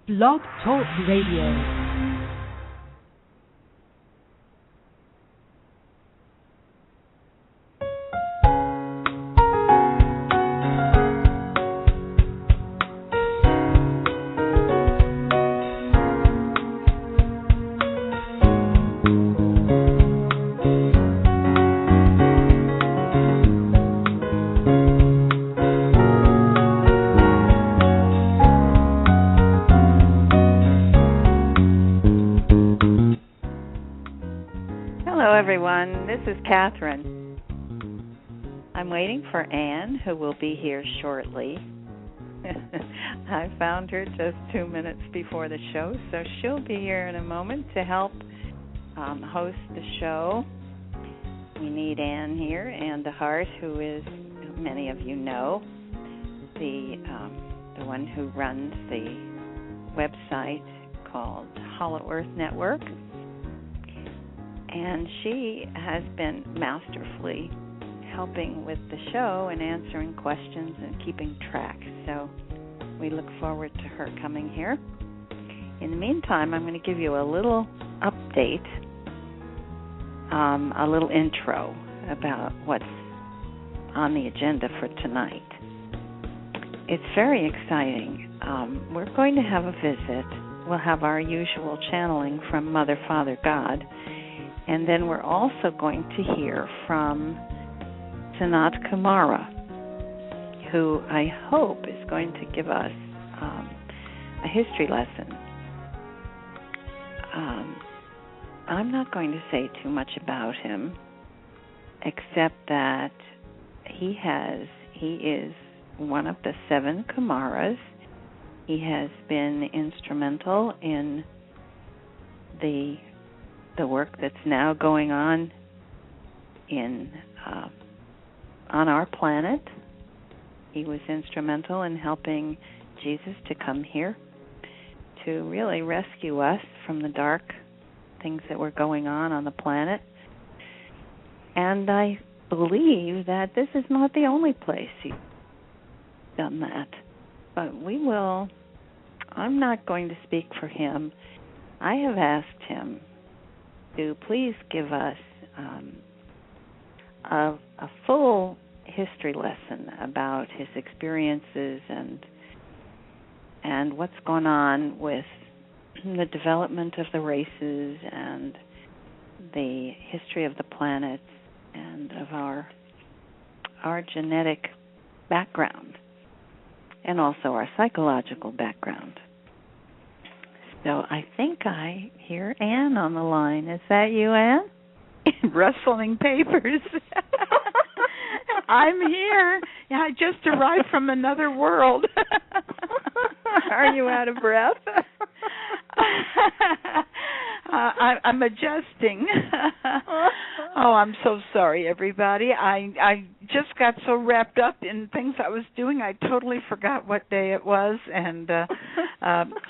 Blog Talk Radio. This is Kathryn. I'm waiting for Anne, who will be here shortly. I found her just 2 minutes before the show, so she'll be here in a moment to help host the show. We need Anne here, Anne DeHart, who is, many of you know, the one who runs the website called Hollow Earth Network. And she has been masterfully helping with the show and answering questions and keeping track. So we look forward to her coming here. In the meantime, I'm going to give you a little update, a little intro about what's on the agenda for tonight. It's very exciting. We're going to have a visit. We'll have our usual channeling from Mother, Father, God. And then we're also going to hear from Sanat Kumara, who I hope is going to give us a history lesson. I'm not going to say too much about him, except that he is one of the 7 Kumaras. He has been instrumental in the work that's now going on on our planet. He was instrumental in helping Jesus to come here to really rescue us from the dark things that were going on the planet. And I believe that this is not the only place he's done that. But I'm not going to speak for him. I have asked him to please give us a full history lesson about his experiences and what's going on with the development of the races and the history of the planets and of our genetic background and also our psychological background. So I think I hear Anne on the line. Is that you, Anne? Rustling papers. I'm here. Yeah, I just arrived from another world. Are you out of breath? I'm adjusting. Oh, I'm so sorry, everybody. I just got so wrapped up in things I was doing, I totally forgot what day it was, and I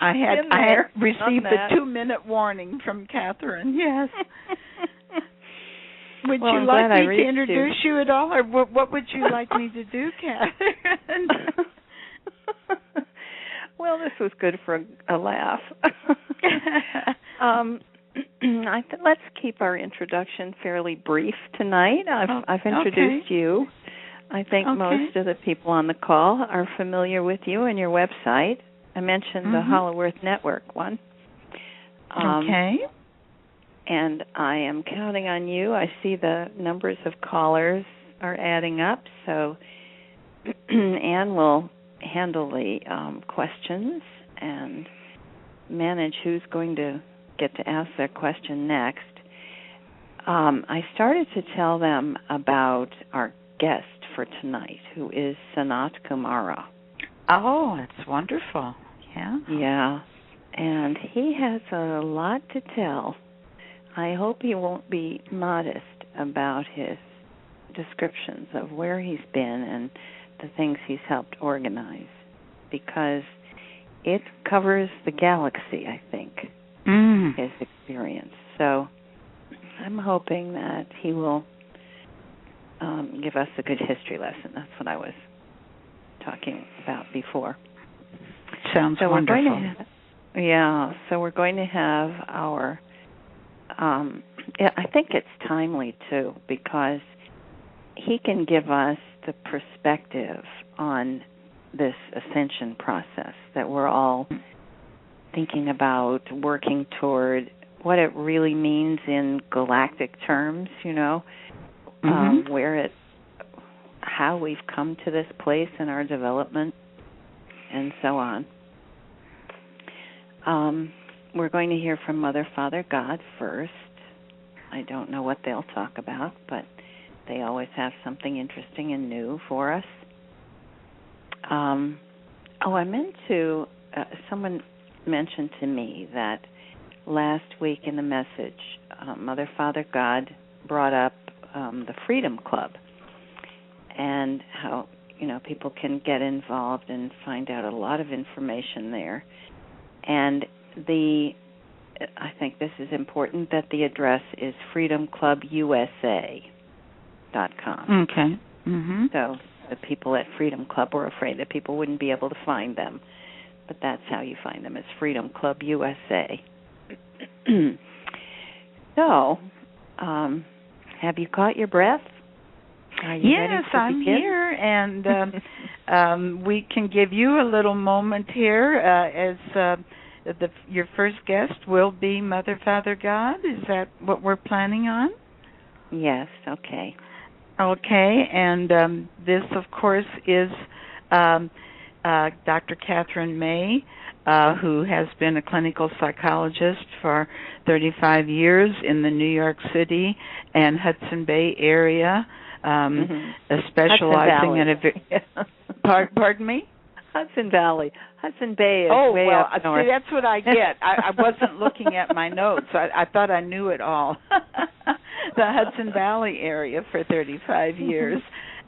had received a 2-minute warning from Kathryn. Yes. Would you like me to introduce you at all, or what would you like me to do, Kathryn? Well, this was good for a laugh. Let's keep our introduction fairly brief tonight. I've introduced you. I think most of the people on the call are familiar with you and your website. I mentioned the Hollow Earth Network one. And I am counting on you. I see the numbers of callers are adding up, so Anne will handle the questions and manage who's going to get to ask their question next. I started to tell them about our guest for tonight, who is Sanat Kumara. Oh, that's wonderful. Yeah. Yeah, and he has a lot to tell. I hope he won't be modest about his descriptions of where he's been and the things he's helped organize, because it covers the galaxy, I think, his experience. So I'm hoping that he will give us a good history lesson. That's what I was talking about before. Sounds wonderful. Yeah, so we're going to have our, I think it's timely too, because he can give us the perspective on this ascension process that we're all thinking about, working toward, what it really means in galactic terms, how we've come to this place in our development, and so on. We're going to hear from Mother, Father, God first. I don't know what they'll talk about, but they always have something interesting and new for us. I meant to, someone mentioned to me that last week in the message, Mother, Father, God brought up the Freedom Club and how, people can get involved and find out a lot of information there. And I think this is important, that the address is freedomclubusa.com. Okay. Mm-hmm. So the people at Freedom Club were afraid that people wouldn't be able to find them. But that's how you find them, is Freedom Club USA. So, have you caught your breath? Are you ready to I'm begin? here, and we can give you a little moment here as your first guest will be Mother, Father, God. Is that what we're planning on? Yes, okay. Okay, and this, of course, is Dr. Kathryn May, who has been a clinical psychologist for 35 years in the New York City and Hudson Bay area, specializing in pardon me? Hudson Valley. Hudson Bay is way up north. See, that's what I get. I wasn't looking at my notes. I thought I knew it all. The Hudson Valley area for 35 years.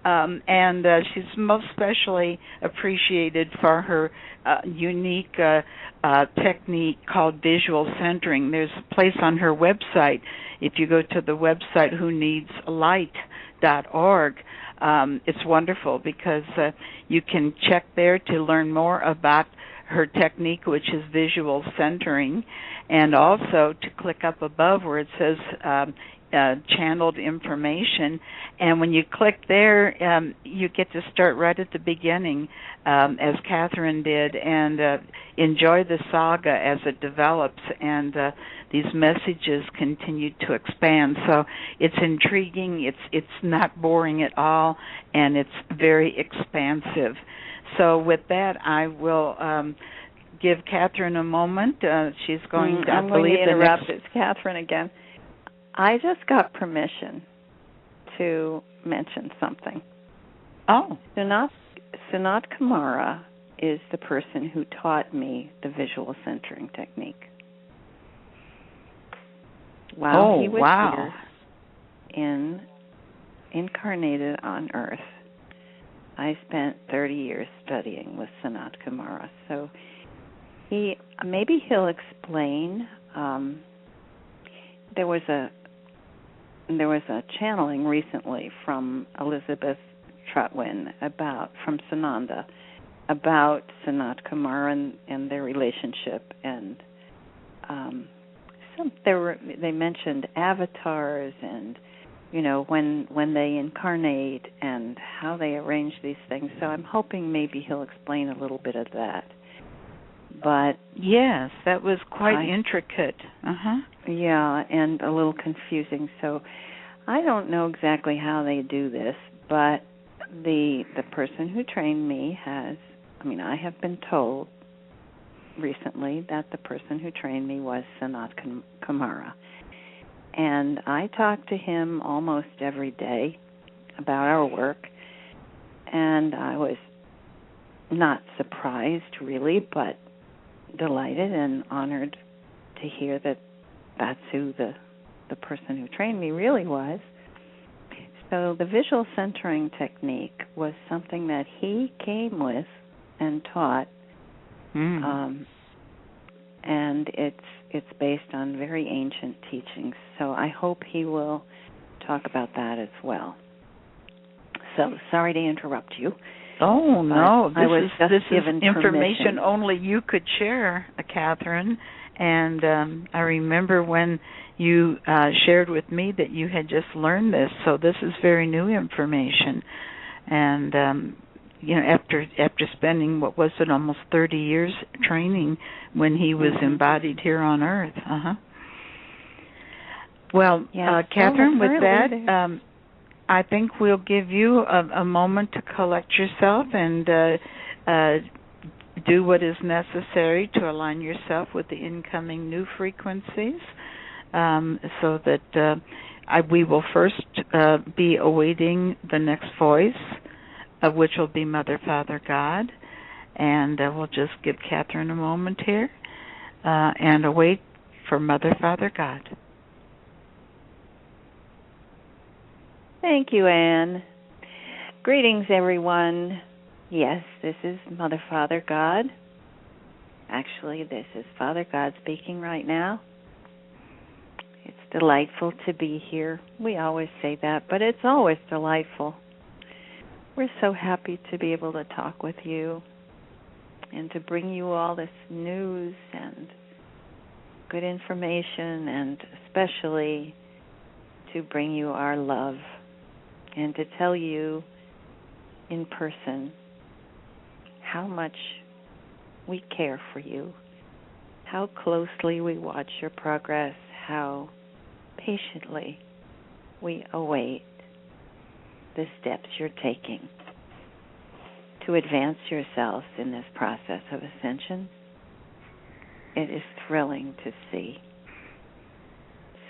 And she's most especially appreciated for her unique technique called visual centering. There's a place on her website, if you go to the website whoneedslight.org, it's wonderful because you can check there to learn more about her technique, which is visual centering, and also to click up above where it says channeled information, and when you click there, you get to start right at the beginning, as Kathryn did, and enjoy the saga as it develops, and these messages continue to expand. So it's intriguing, it's not boring at all, and it's very expansive. So with that, I will give Kathryn a moment. She's going to, I'm going to interrupt. It's Kathryn again. I just got permission to mention something. Oh. Sanat Kumara is the person who taught me the visual centering technique. While he was here incarnated on Earth, I spent 30 years studying with Sanat Kumara. So maybe he'll explain. There was a channeling recently from Elizabeth Trotwin from Sananda about Sanat Kumara and their relationship, and they mentioned avatars and when they incarnate and how they arrange these things. So I'm hoping maybe he'll explain a little bit of that. But yes, that was quite intricate. Yeah, and a little confusing. So I don't know exactly how they do this, but the person who trained me I have been told recently that the person who trained me was Sanat Kumara. And I talk to him almost every day about our work, and I was not surprised really, but delighted and honored to hear that that's who the person who trained me really was. So the visual centering technique was something that he came with and taught, and it's based on very ancient teachings. So I hope he will talk about that as well. So sorry to interrupt you. Oh, no. I was just this given is information permission. only you could share, Kathryn. And I remember when you shared with me that you had just learned this, so this is very new information. And after spending, what was it, almost 30 years training when he was embodied here on Earth. Well, Kathryn, with that, I think we'll give you a moment to collect yourself and do what is necessary to align yourself with the incoming new frequencies, so that we will first be awaiting the next voice, which will be Mother, Father, God. And we'll just give Kathryn a moment here and await for Mother, Father, God. Thank you, Anne. Greetings, everyone. Yes, this is Mother, Father, God. Actually, this is Father God speaking right now. It's delightful to be here. We always say that, but it's always delightful. We're so happy to be able to talk with you and to bring you all this news and good information, and especially to bring you our love and to tell you in person how much we care for you, how closely we watch your progress, how patiently we await the steps you're taking to advance yourselves in this process of ascension. It is thrilling to see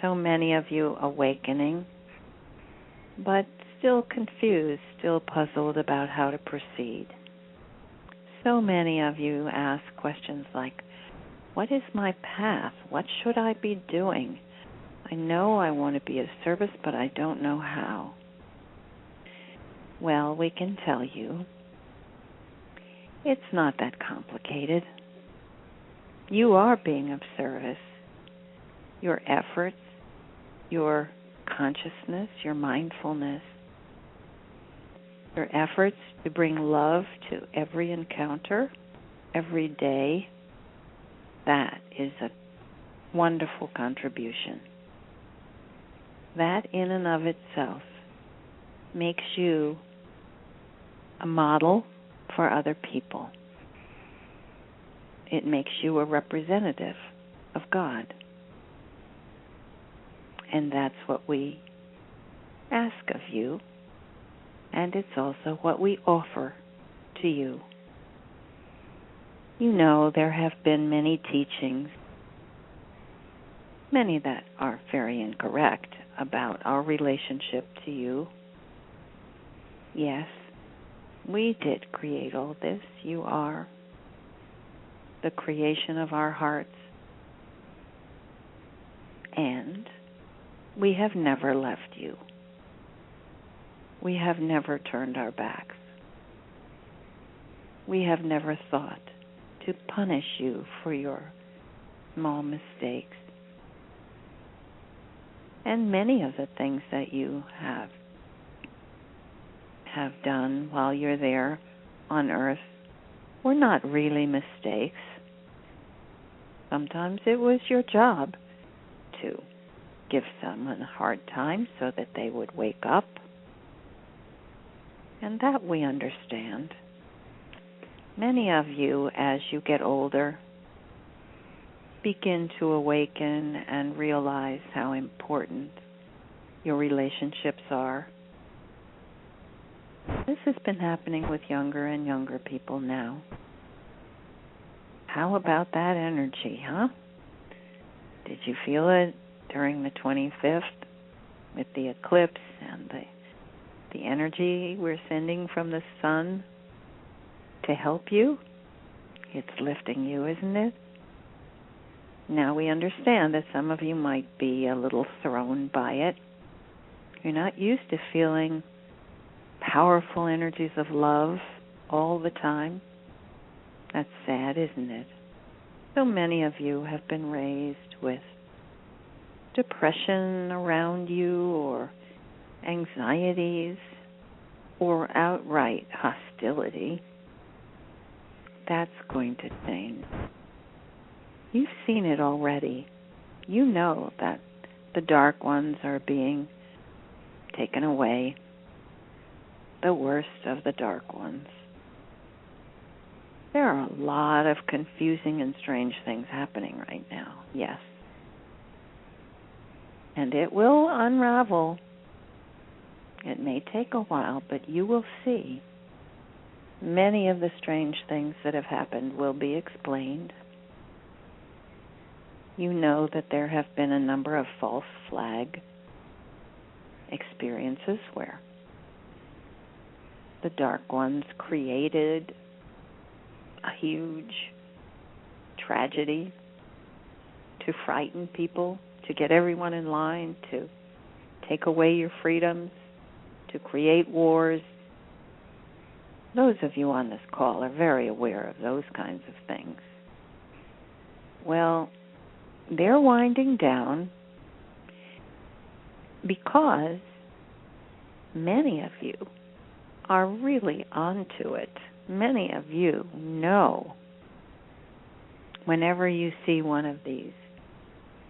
so many of you awakening, but still confused, still puzzled about how to proceed. So many of you ask questions like, what is my path? What should I be doing? I know I want to be of service, but I don't know how. Well, we can tell you it's not that complicated. You are being of service. Your efforts, your consciousness, your mindfulness, your efforts to bring love to every encounter, every day, that is a wonderful contribution. That in and of itself makes you a model for other people. It makes you a representative of God. And that's what we ask of you, and it's also what we offer to you. You know, there have been many teachings, many that are very incorrect, about our relationship to you. Yes, we did create all this. You are the creation of our hearts. And we have never left you. We have never turned our backs. We have never thought to punish you for your small mistakes. And many of the things that you have done while you're there on Earth were not really mistakes. Sometimes it was your job to give someone a hard time so that they would wake up. And that we understand. Many of you, as you get older, begin to awaken and realize how important your relationships are. This has been happening with younger and younger people now. How about that energy, huh? Did you feel it during the 25th with the eclipse and the energy we're sending from the sun to help you? It's lifting you, isn't it? Now we understand that some of you might be a little thrown by it. You're not used to feeling powerful energies of love all the time. That's sad, isn't it? So many of you have been raised with depression around you or anxieties, or outright hostility, that's going to change. You've seen it already. You know that the dark ones are being taken away, the worst of the dark ones. There are a lot of confusing and strange things happening right now, yes. And it will unravel. It may take a while, but you will see many of the strange things that have happened will be explained. You know that there have been a number of false flag experiences where the dark ones created a huge tragedy to frighten people, to get everyone in line, to take away your freedoms, to create wars. Those of you on this call are very aware of those kinds of things. Well, they're winding down because many of you are really onto it. Many of you know whenever you see one of these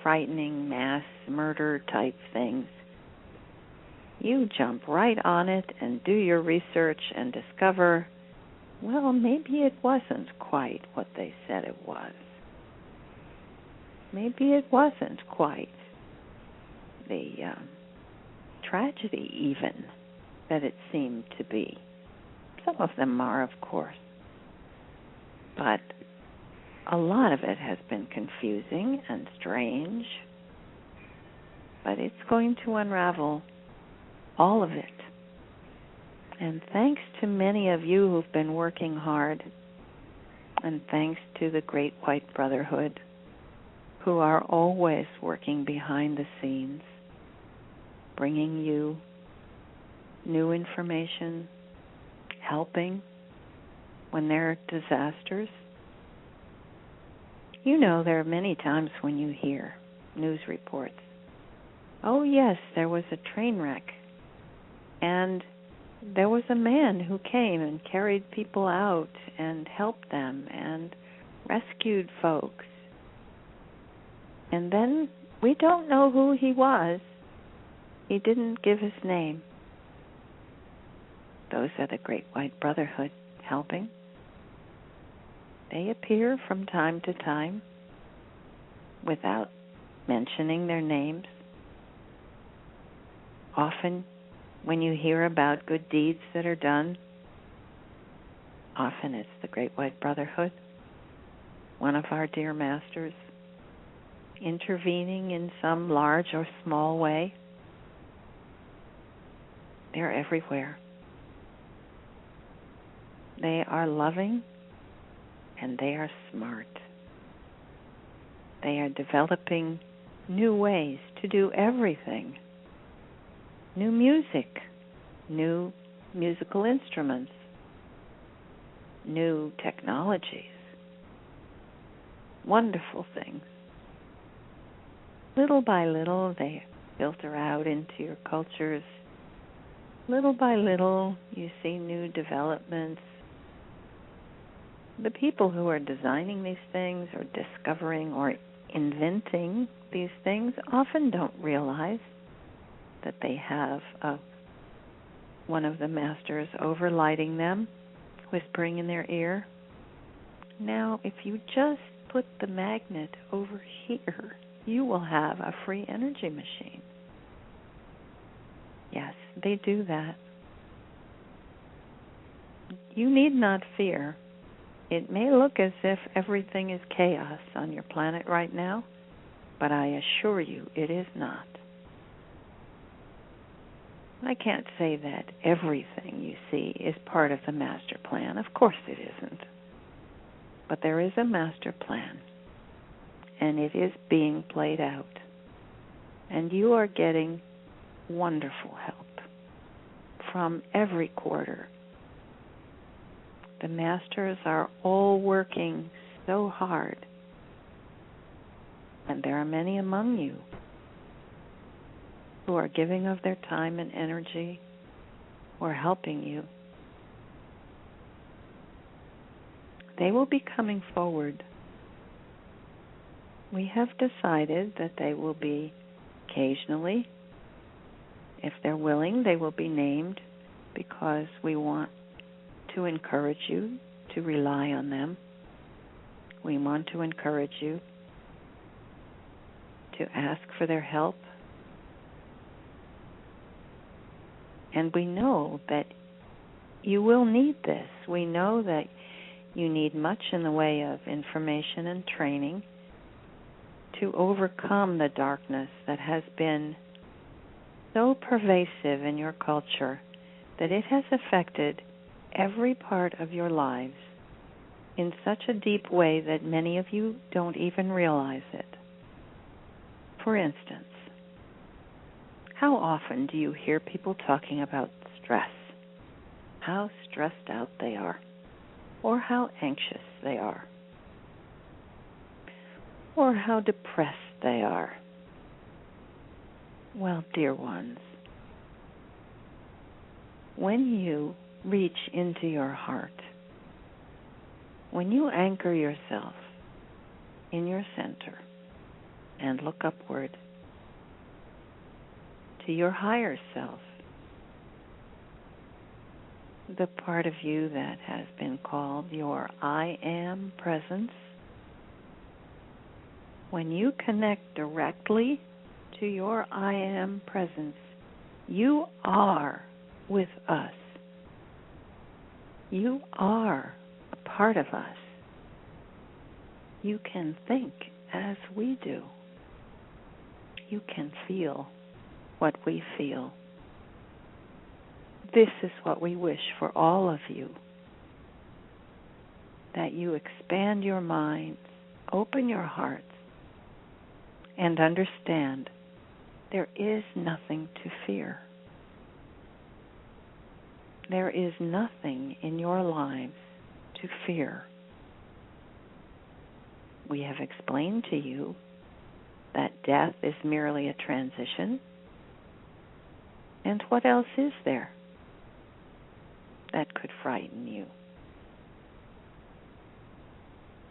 frightening mass murder type things, you jump right on it and do your research and discover, well, maybe it wasn't quite what they said it was. Maybe it wasn't quite the tragedy even that it seemed to be. Some of them are, of course. But a lot of it has been confusing and strange. But it's going to unravel all of it. And thanks to many of you who've been working hard, and thanks to the Great White Brotherhood, who are always working behind the scenes, bringing you new information, helping when there are disasters. You know, there are many times when you hear news reports. Oh yes, there was a train wreck, and there was a man who came and carried people out and helped them and rescued folks. And then we don't know who he was. He didn't give his name. Those are the Great White Brotherhood helping. They appear from time to time without mentioning their names. Often, when you hear about good deeds that are done, often it's the Great White Brotherhood, one of our dear masters, intervening in some large or small way. They're everywhere. They are loving and they are smart. They are developing new ways to do everything. New music, new musical instruments, new technologies, wonderful things. Little by little, they filter out into your cultures. Little by little, you see new developments. The people who are designing these things or discovering or inventing these things often don't realize that they have one of the masters overlighting them, whispering in their ear. Now, if you just put the magnet over here, you will have a free energy machine. Yes, they do that. You need not fear. It may look as if everything is chaos on your planet right now, but I assure you it is not. I can't say that everything you see is part of the master plan. Of course it isn't. But there is a master plan, and it is being played out. And you are getting wonderful help from every quarter. The masters are all working so hard, and there are many among you who are giving of their time and energy or helping you, they will be coming forward. We have decided that they will be occasionally, if they're willing, they will be named because we want to encourage you to rely on them. We want to encourage you to ask for their help. And we know that you will need this. We know that you need much in the way of information and training to overcome the darkness that has been so pervasive in your culture that it has affected every part of your lives in such a deep way that many of you don't even realize it. For instance, how often do you hear people talking about stress? How stressed out they are, or how anxious they are, or how depressed they are. Well, dear ones, when you reach into your heart, when you anchor yourself in your center and look upward to your higher self, the part of you that has been called your I Am presence, when you connect directly to your I Am presence, you are with us. You are a part of us. You can think as we do. You can feel what we feel. This is what we wish for all of you, that you expand your minds, open your hearts, and understand there is nothing to fear. There is nothing in your lives to fear. We have explained to you that death is merely a transition. And what else is there that could frighten you?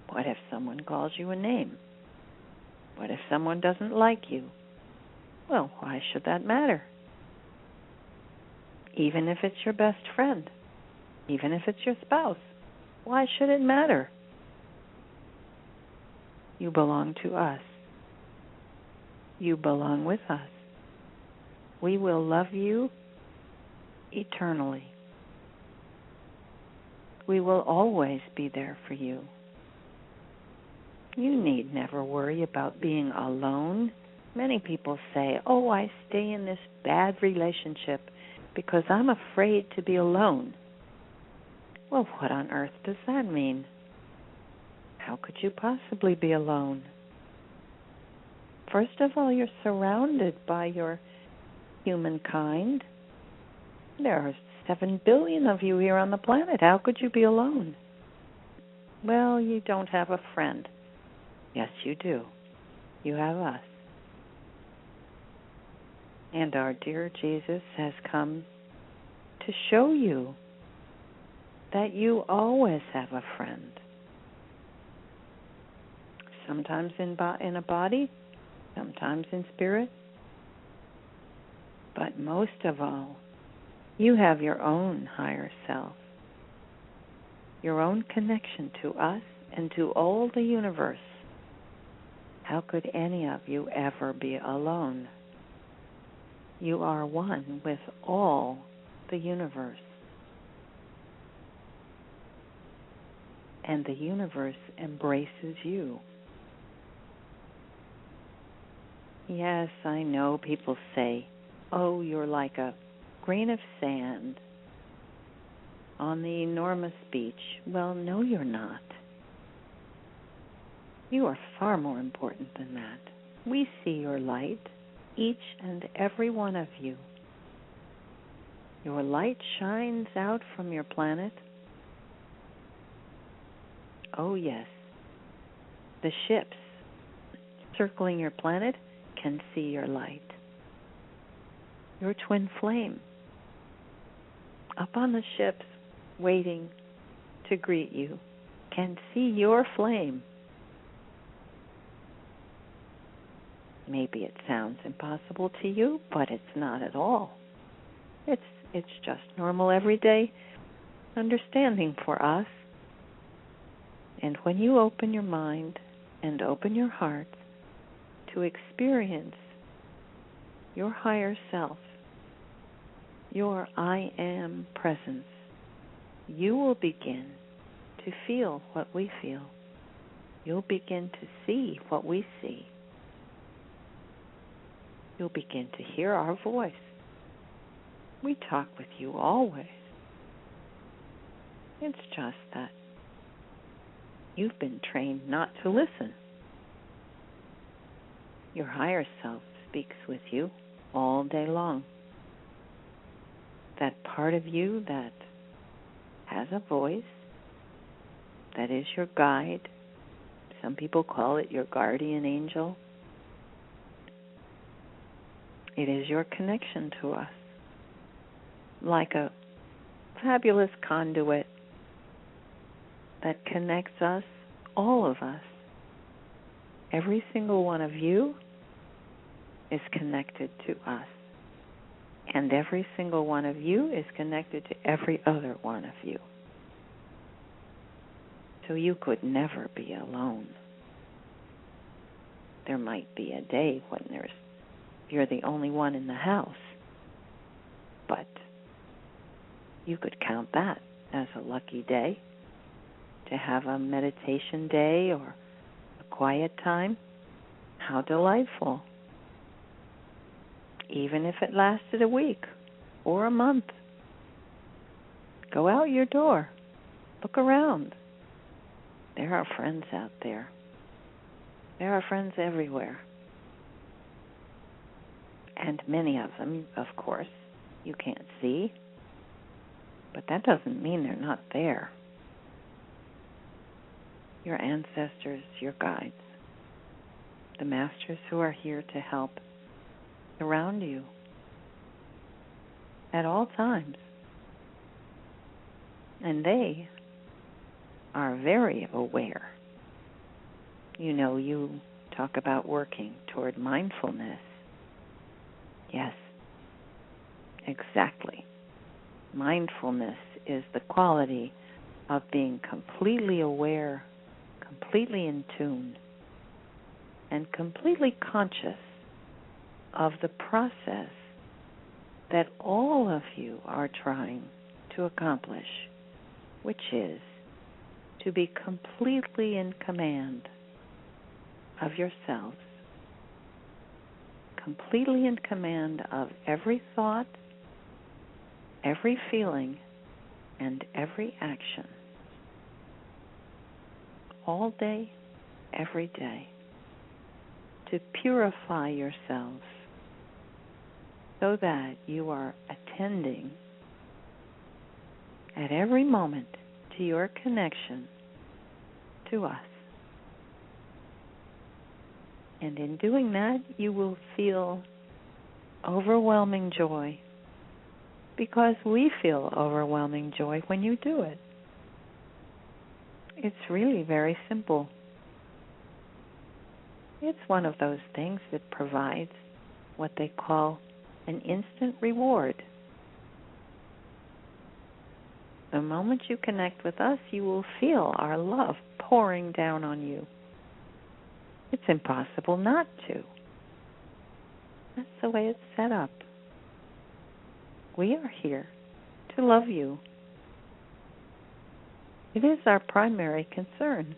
What if someone calls you a name? What if someone doesn't like you? Well, why should that matter? Even if it's your best friend, even if it's your spouse, why should it matter? You belong to us. You belong with us. We will love you eternally. We will always be there for you. You need never worry about being alone. Many people say, oh, I stay in this bad relationship because I'm afraid to be alone. Well, what on earth does that mean? How could you possibly be alone? First of all, you're surrounded by your humankind. There are 7 billion of you here on the planet. How could you be alone? Well, you don't have a friend. Yes, you do. You have us. And our dear Jesus has come to show you that you always have a friend. Sometimes in a body, sometimes in spirit. But most of all, you have your own higher self, your own connection to us and to all the universe. How could any of you ever be alone? You are one with all the universe. And the universe embraces you. Yes, I know people say, oh, you're like a grain of sand on the enormous beach. Well, no, you're not. You are far more important than that. We see your light, each and every one of you. Your light shines out from your planet. Oh, yes. The ships circling your planet can see your light. Your twin flame. up on the ships waiting to greet you can see your flame. Maybe it sounds impossible to you, but it's not at all. It's just normal everyday understanding for us. And when you open your mind and open your heart to experience your higher self, your I am presence, you will begin to feel what we feel. You'll begin to see what we see. You'll begin to hear our voice. We talk with you always. It's just that you've been trained not to listen. Your higher self speaks with you all day long. That part of you that has a voice, that is your guide. Some people call it your guardian angel. It is your connection to us, like a fabulous conduit that connects us, all of us. Every single one of you is connected to us, and every single one of you is connected to every other one of you. So you could never be alone. There might be a day when you're the only one in the house, but you could count that as a lucky day, to have a meditation day or a quiet time. How delightful. Even if it lasted a week or a month. Go out your door. Look around. There are friends out there. There are friends everywhere. And many of them, of course, you can't see. But that doesn't mean they're not there. Your ancestors, your guides, the masters who are here to help around you at all times. And they are very aware. You know, you talk about working toward mindfulness. Yes, exactly. Mindfulness is the quality of being completely aware, completely in tune, and completely conscious of the process that all of you are trying to accomplish, which is to be completely in command of yourselves, completely in command of every thought, every feeling, and every action. All day, every day, to purify yourselves so that you are attending at every moment to your connection to us. And in doing that, you will feel overwhelming joy, because we feel overwhelming joy when you do it. It's really very simple. It's one of those things that provides what they call an instant reward. The moment you connect with us, you will feel our love pouring down on you. It's impossible not to. That's the way it's set up. We are here to love you. It is our primary concern.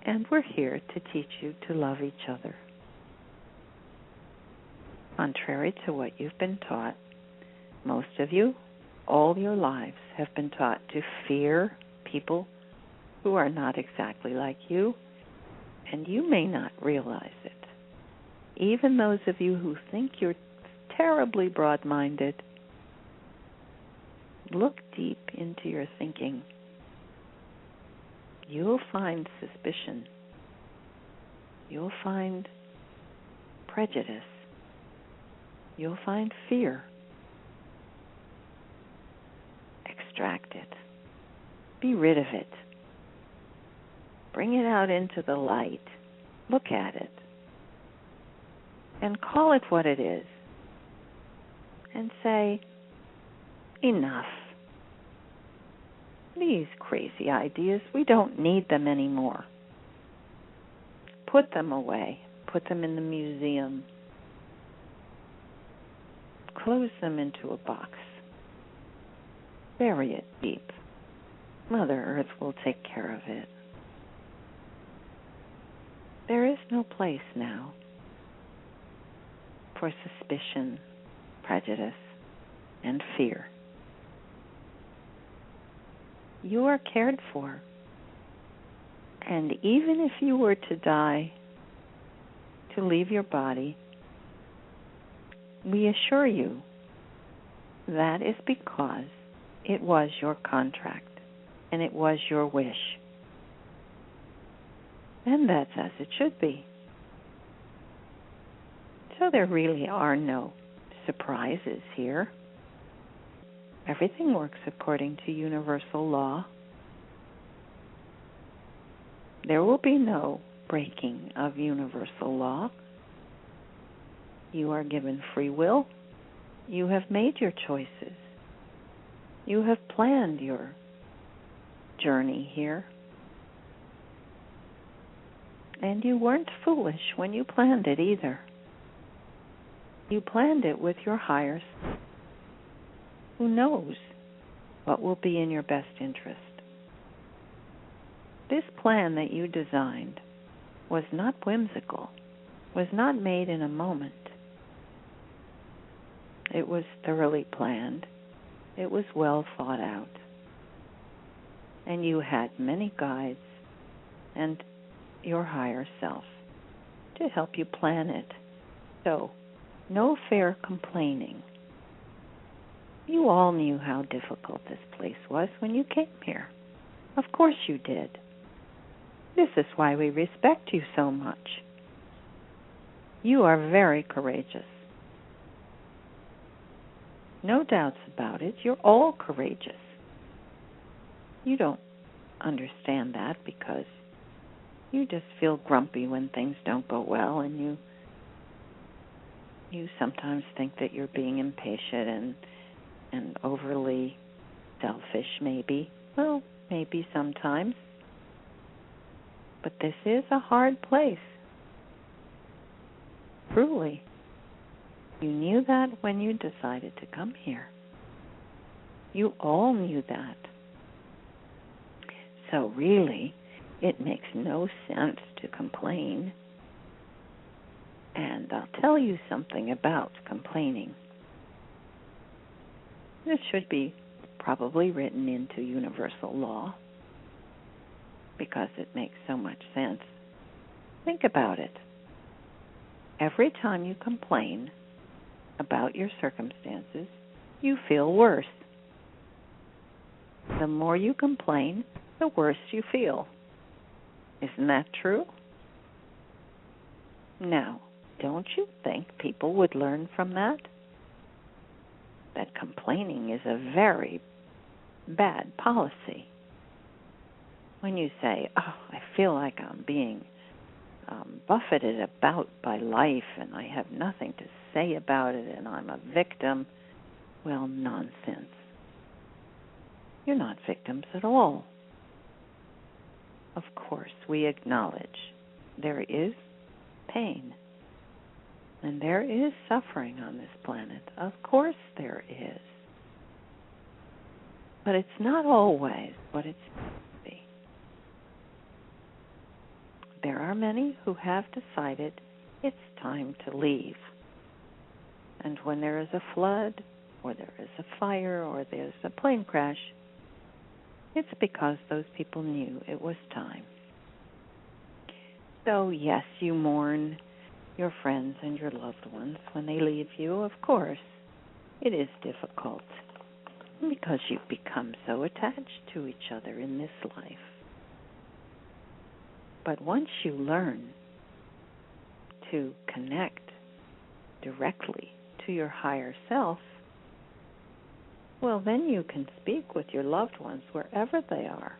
And we're here to teach you to love each other. Contrary to what you've been taught, most of you, all your lives, have been taught to fear people who are not exactly like you, and you may not realize it. Even those of you who think you're terribly broad-minded, look deep into your thinking. You'll find suspicion. You'll find prejudice. you'll find fear. Extract it. Be rid of it. Bring it out into the light. Look at it. And call it what it is. And say, enough. These crazy ideas, we don't need them anymore. Put them away. Put them in the museum. Close them into a box. Bury it deep. Mother Earth will take care of it. There is no place now for suspicion, prejudice, and fear. You are cared for. And even if you were to die, to leave your body, we assure you that is because it was your contract and it was your wish. And that's as it should be. So there really are no surprises here. Everything works according to universal law. There will be no breaking of universal law. You are given free will. You have made your choices. You have planned your journey here. And you weren't foolish when you planned it either. You planned it with your higher self, who knows what will be in your best interest. This plan that you designed was not whimsical, was not made in a moment. It was thoroughly planned. It was well thought out. And you had many guides and your higher self to help you plan it. So, no fair complaining. You all knew how difficult this place was when you came here. Of course you did. This is why we respect you so much. You are very courageous. No doubts about it. You're all courageous. You don't understand that because you just feel grumpy when things don't go well, and you sometimes think that you're being impatient and overly selfish, maybe. Well, maybe sometimes. But this is a hard place. Truly. You knew that when you decided to come here. You all knew that. So really, it makes no sense to complain. And I'll tell you something about complaining. This should be probably written into universal law because it makes so much sense. Think about it. Every time you complain about your circumstances, you feel worse. The more you complain, the worse you feel. Isn't that true? Now, don't you think people would learn from that? That complaining is a very bad policy. When you say, oh, I feel like I'm being buffeted about by life and I have nothing to say about it and I'm a victim, well, nonsense. You're not victims at all. Of course, we acknowledge there is pain and there is suffering on this planet. Of course there is. But it's not always what it's supposed to be. There are many who have decided it's time to leave. And when there is a flood, or there is a fire, or there's a plane crash, it's because those people knew it was time. So yes, you mourn your friends and your loved ones when they leave you, of course. It is difficult because you've become so attached to each other in this life. But once you learn to connect directly to your higher self, well, then you can speak with your loved ones wherever they are.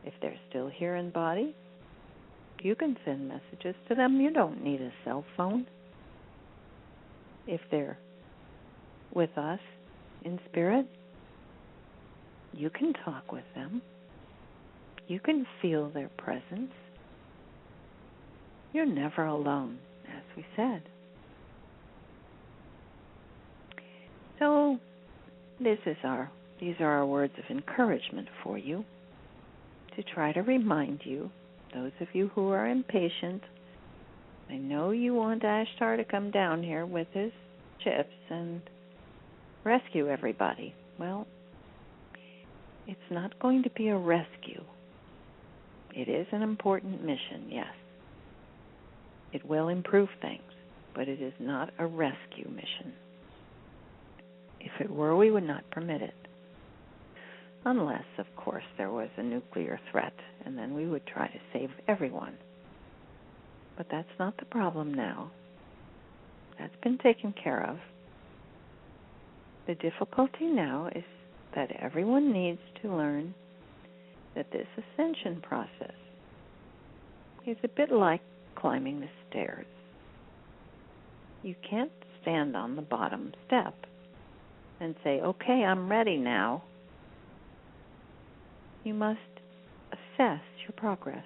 If they're still here in body, you can send messages to them. You don't need a cell phone. If they're with us in spirit, you can talk with them. You can feel their presence. You're never alone, as we said. So these are our words of encouragement for you, to try to remind you, those of you who are impatient. I know you want Ashtar to come down here with his chips and rescue everybody. Well, it's not going to be a rescue. It is an important mission, yes. It will improve things, but it is not a rescue mission. If it were, we would not permit it. Unless, of course, there was a nuclear threat, and then we would try to save everyone. But that's not the problem now. That's been taken care of. The difficulty now is that everyone needs to learn that this ascension process is a bit like climbing the stairs. You can't stand on the bottom step and say, okay, I'm ready now. You must assess your progress.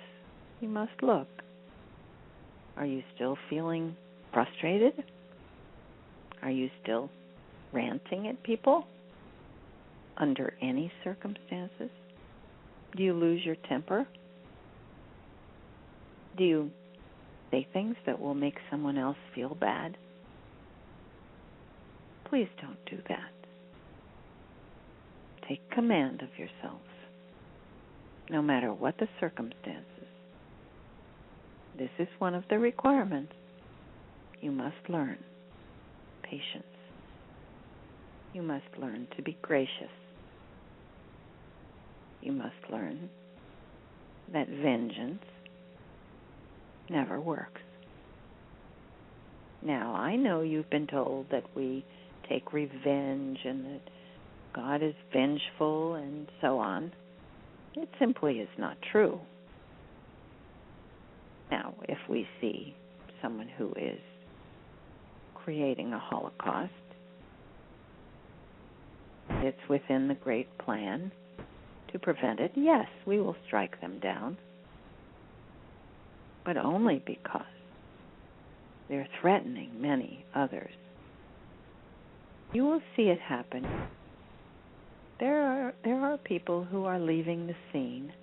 You must look. Are you still feeling frustrated? Are you still ranting at people under any circumstances? Do you lose your temper? Do you say things that will make someone else feel bad? Please don't do that. Take command of yourselves, no matter what the circumstances. This is one of the requirements. You must learn patience. You must learn to be gracious. You must learn that vengeance never works. Now, I know you've been told that we take revenge and that God is vengeful and so on. It simply is not true. Now, if we see someone who is creating a Holocaust, it's within the great plan to prevent it. Yes, we will strike them down, but only because they're threatening many others. You will see it happen. There are people who are leaving the scene,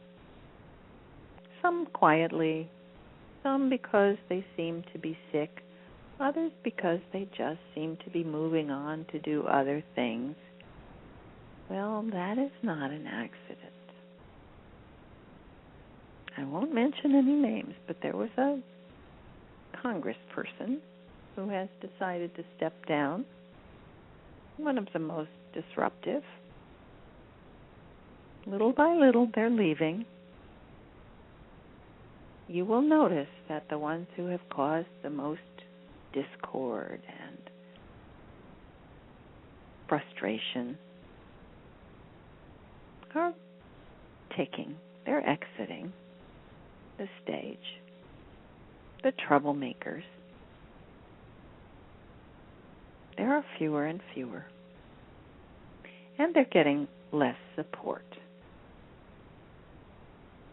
some quietly, some because they seem to be sick, others because they just seem to be moving on to do other things. Well, that is not an accident. I won't mention any names, but there was a congressperson who has decided to step down, one of the most disruptive. Little by little, they're leaving. You will notice that the ones who have caused the most discord and frustration are they're exiting the stage. The troublemakers. There are fewer and fewer. And they're getting less support.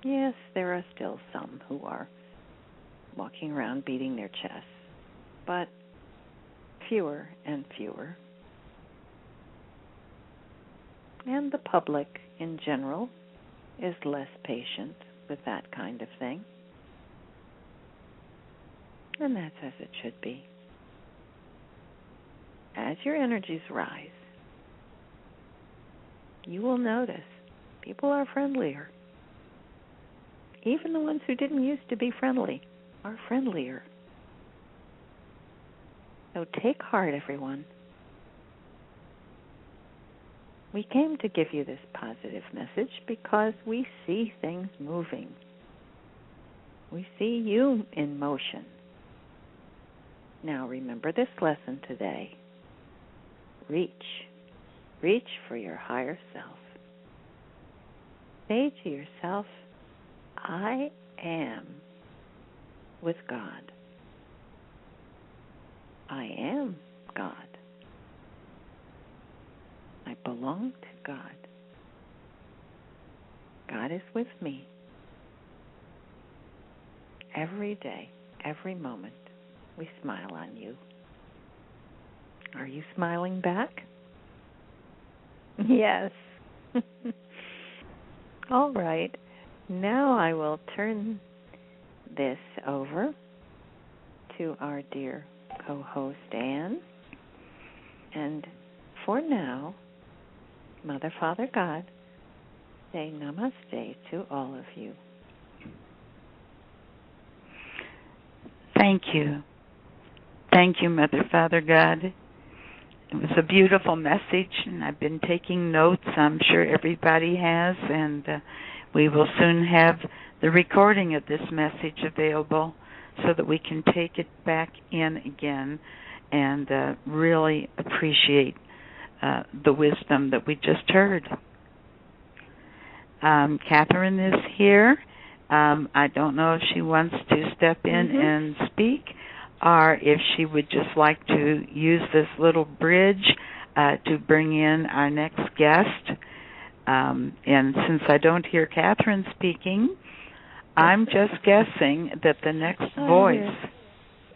Yes, there are still some who are walking around beating their chests, but fewer and fewer. And the public in general is less patient with that kind of thing. And that's as it should be. As your energies rise, you will notice people are friendlier. Even the ones who didn't used to be friendly are friendlier. So take heart, everyone. We came to give you this positive message because we see things moving. We see you in motion. Now remember this lesson today. reach. Reach for your higher self. Say to yourself, I am with God. I am God. I belong to God. God is with me. Every day, every moment, we smile on you. Are you smiling back? Yes. All right. Now I will turn this over to our dear co-host, Anne. And for now, Mother, Father, God, say namaste to all of you. Thank you. Thank you, Mother, Father, God. It was a beautiful message, and I've been taking notes. I'm sure everybody has, and we will soon have the recording of this message available so that we can take it back in again and really appreciate the wisdom that we just heard. Kathryn is here. I don't know if she wants to step in and speak, or if she would just like to use this little bridge to bring in our next guest. And since I don't hear Kathryn speaking, I'm just guessing that the next voice...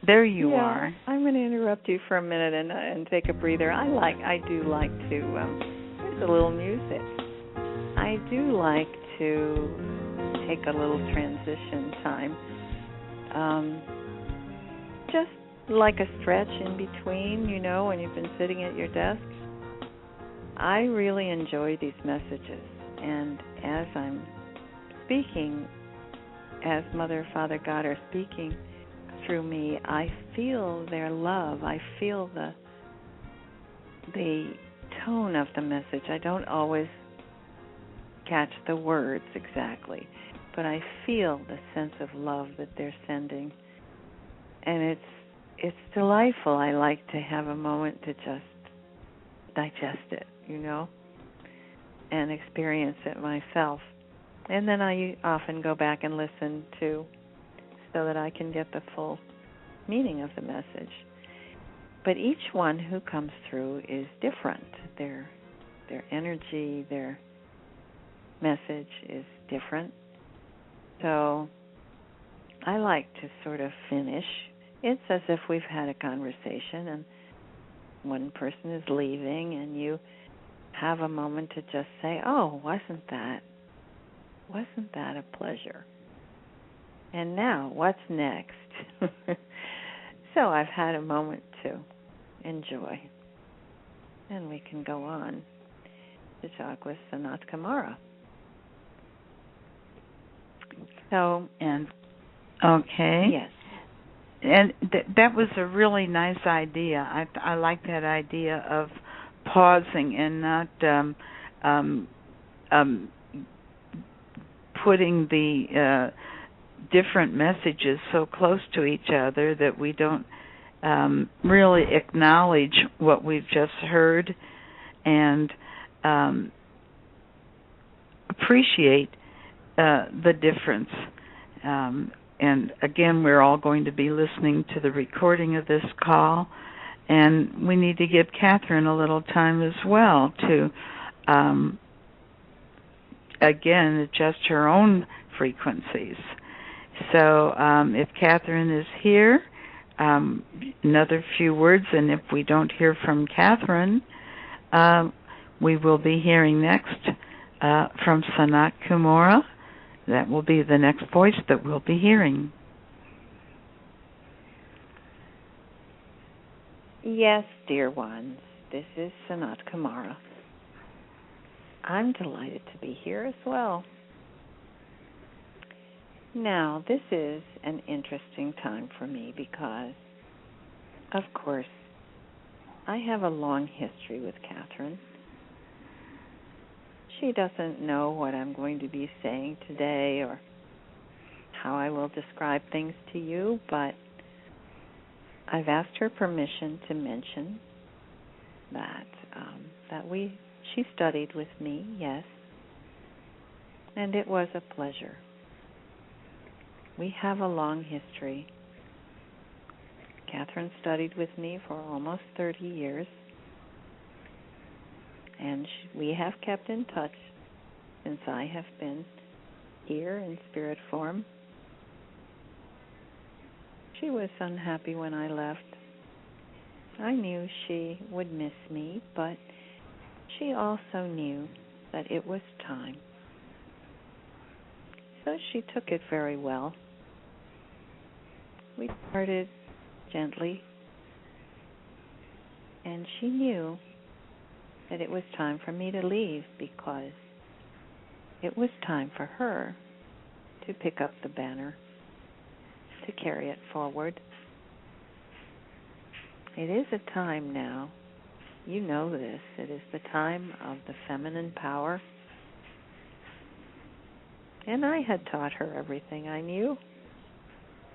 There you are. I'm going to interrupt you for a minute and take a breather. I do like to, there's a little music. I do like to take a little transition time. Just like a stretch in between, you know, when you've been sitting at your desk. I really enjoy these messages. And as I'm speaking, as Mother, Father, God are speaking through me, I feel their love. I feel the tone of the message. I don't always catch the words exactly, but I feel the sense of love that they're sending. And it's delightful. I like to have a moment to just digest it, you know, and experience it myself. And then I often go back and listen to, so that I can get the full meaning of the message. But each one who comes through is different. Their energy, their message is different. So I like to sort of finish. It's as if we've had a conversation and one person is leaving and you have a moment to just say, oh, wasn't that a pleasure? And now, what's next? So I've had a moment to enjoy. And we can go on to talk with Sanat Kumara. So, and okay. Yes. And that was a really nice idea. I like that idea of pausing and not putting the different messages so close to each other that we don't really acknowledge what we've just heard and appreciate the difference. And again, we're all going to be listening to the recording of this call, and we need to give Kathryn a little time as well to, again, adjust her own frequencies. So if Kathryn is here, another few words, and if we don't hear from Kathryn, we will be hearing next from Sanat Kumara. That will be the next voice that we'll be hearing. Yes, dear ones, this is Sanat Kumara. I'm delighted to be here as well. Now, this is an interesting time for me because, of course, I have a long history with Kathryn. She doesn't know what I'm going to be saying today or how I will describe things to you, but I've asked her permission to mention that she studied with me, yes, and it was a pleasure. We have a long history. Kathryn studied with me for almost 30 years, and we have kept in touch since I have been here in spirit form. She was unhappy when I left. I knew she would miss me, but she also knew that it was time. So she took it very well. We parted gently, and she knew that it was time for me to leave because it was time for her to pick up the banner, to carry it forward. It is a time now, you know this, it is the time of the feminine power. And I had taught her everything I knew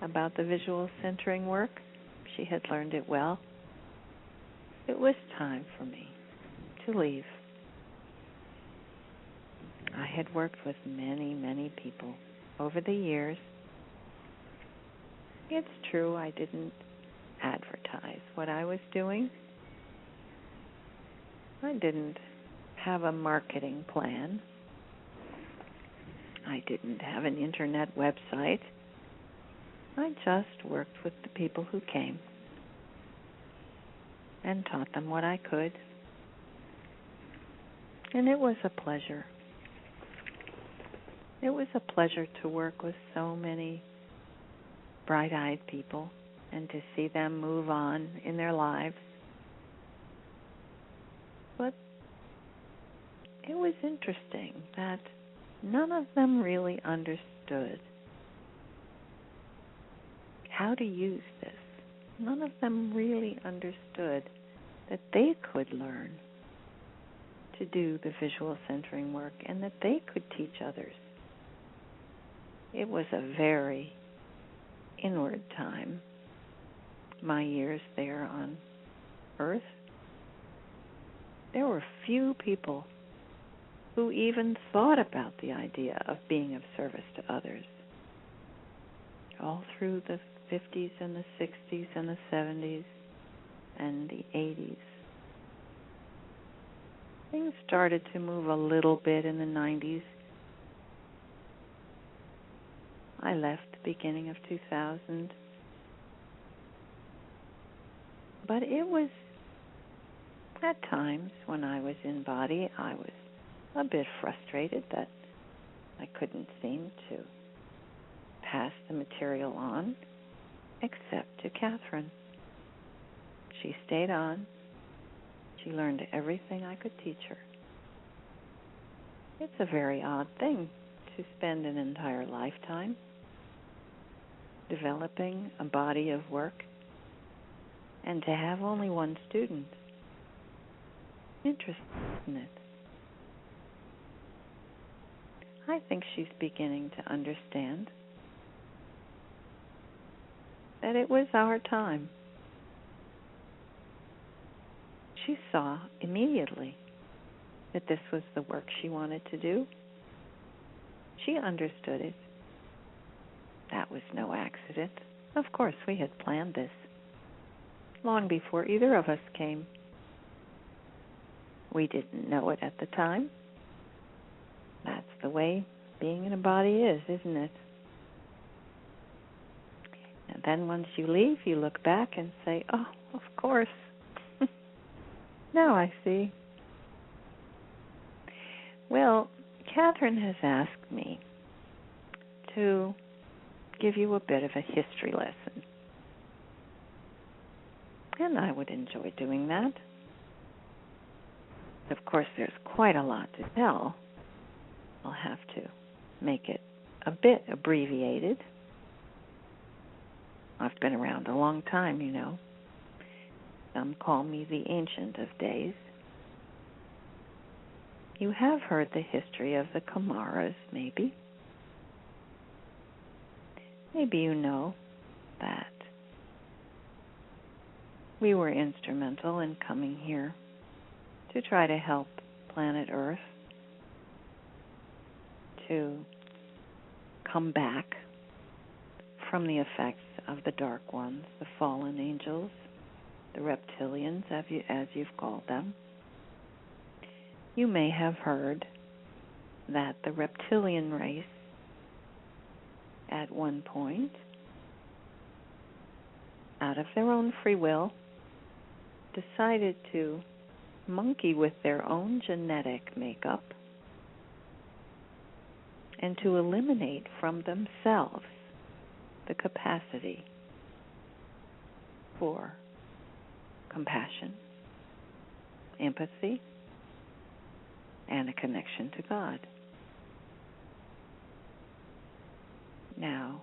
about the visual centering work. She had learned it well. It was time for me to leave. I had worked with many, many people over the years. It's true I didn't advertise what I was doing. I didn't have a marketing plan. I didn't have an internet website. I just worked with the people who came and taught them what I could. And it was a pleasure. It was a pleasure to work with so many bright-eyed people and to see them move on in their lives. But it was interesting that none of them really understood how to use this. None of them really understood that they could learn to do the visual centering work and that they could teach others. It was a very inward time, my years there on Earth. There were few people who even thought about the idea of being of service to others. All through the 50s and the 60s and the 70s and the 80s. Things started to move a little bit in the 90s. I left the beginning of 2000. But it was at times when I was in body, I was a bit frustrated that I couldn't seem to pass the material on except to Kathryn. She stayed on. She learned everything I could teach her. It's a very odd thing to spend an entire lifetime developing a body of work and to have only one student. Interesting, isn't it? I think she's beginning to understand that it was our time. She saw immediately that this was the work she wanted to do. She understood it. That was no accident. Of course, we had planned this long before either of us came. We didn't know it at the time. That's the way being in a body is, isn't it? And then once you leave, you look back and say, oh, of course. Now I see. Well, Kathryn has asked me to give you a bit of a history lesson. And I would enjoy doing that. Of course, there's quite a lot to tell. I'll have to make it a bit abbreviated. I've been around a long time, you know. Some call me the Ancient of Days. You have heard the history of the Kumaras, maybe. Maybe you know that we were instrumental in coming here to try to help planet Earth to come back from the effects of the dark ones, the fallen angels, the reptilians, as you've called them. You may have heard that the reptilian race at one point, out of their own free will, decided to monkey with their own genetic makeup and to eliminate from themselves the capacity for compassion, empathy, and a connection to God. Now,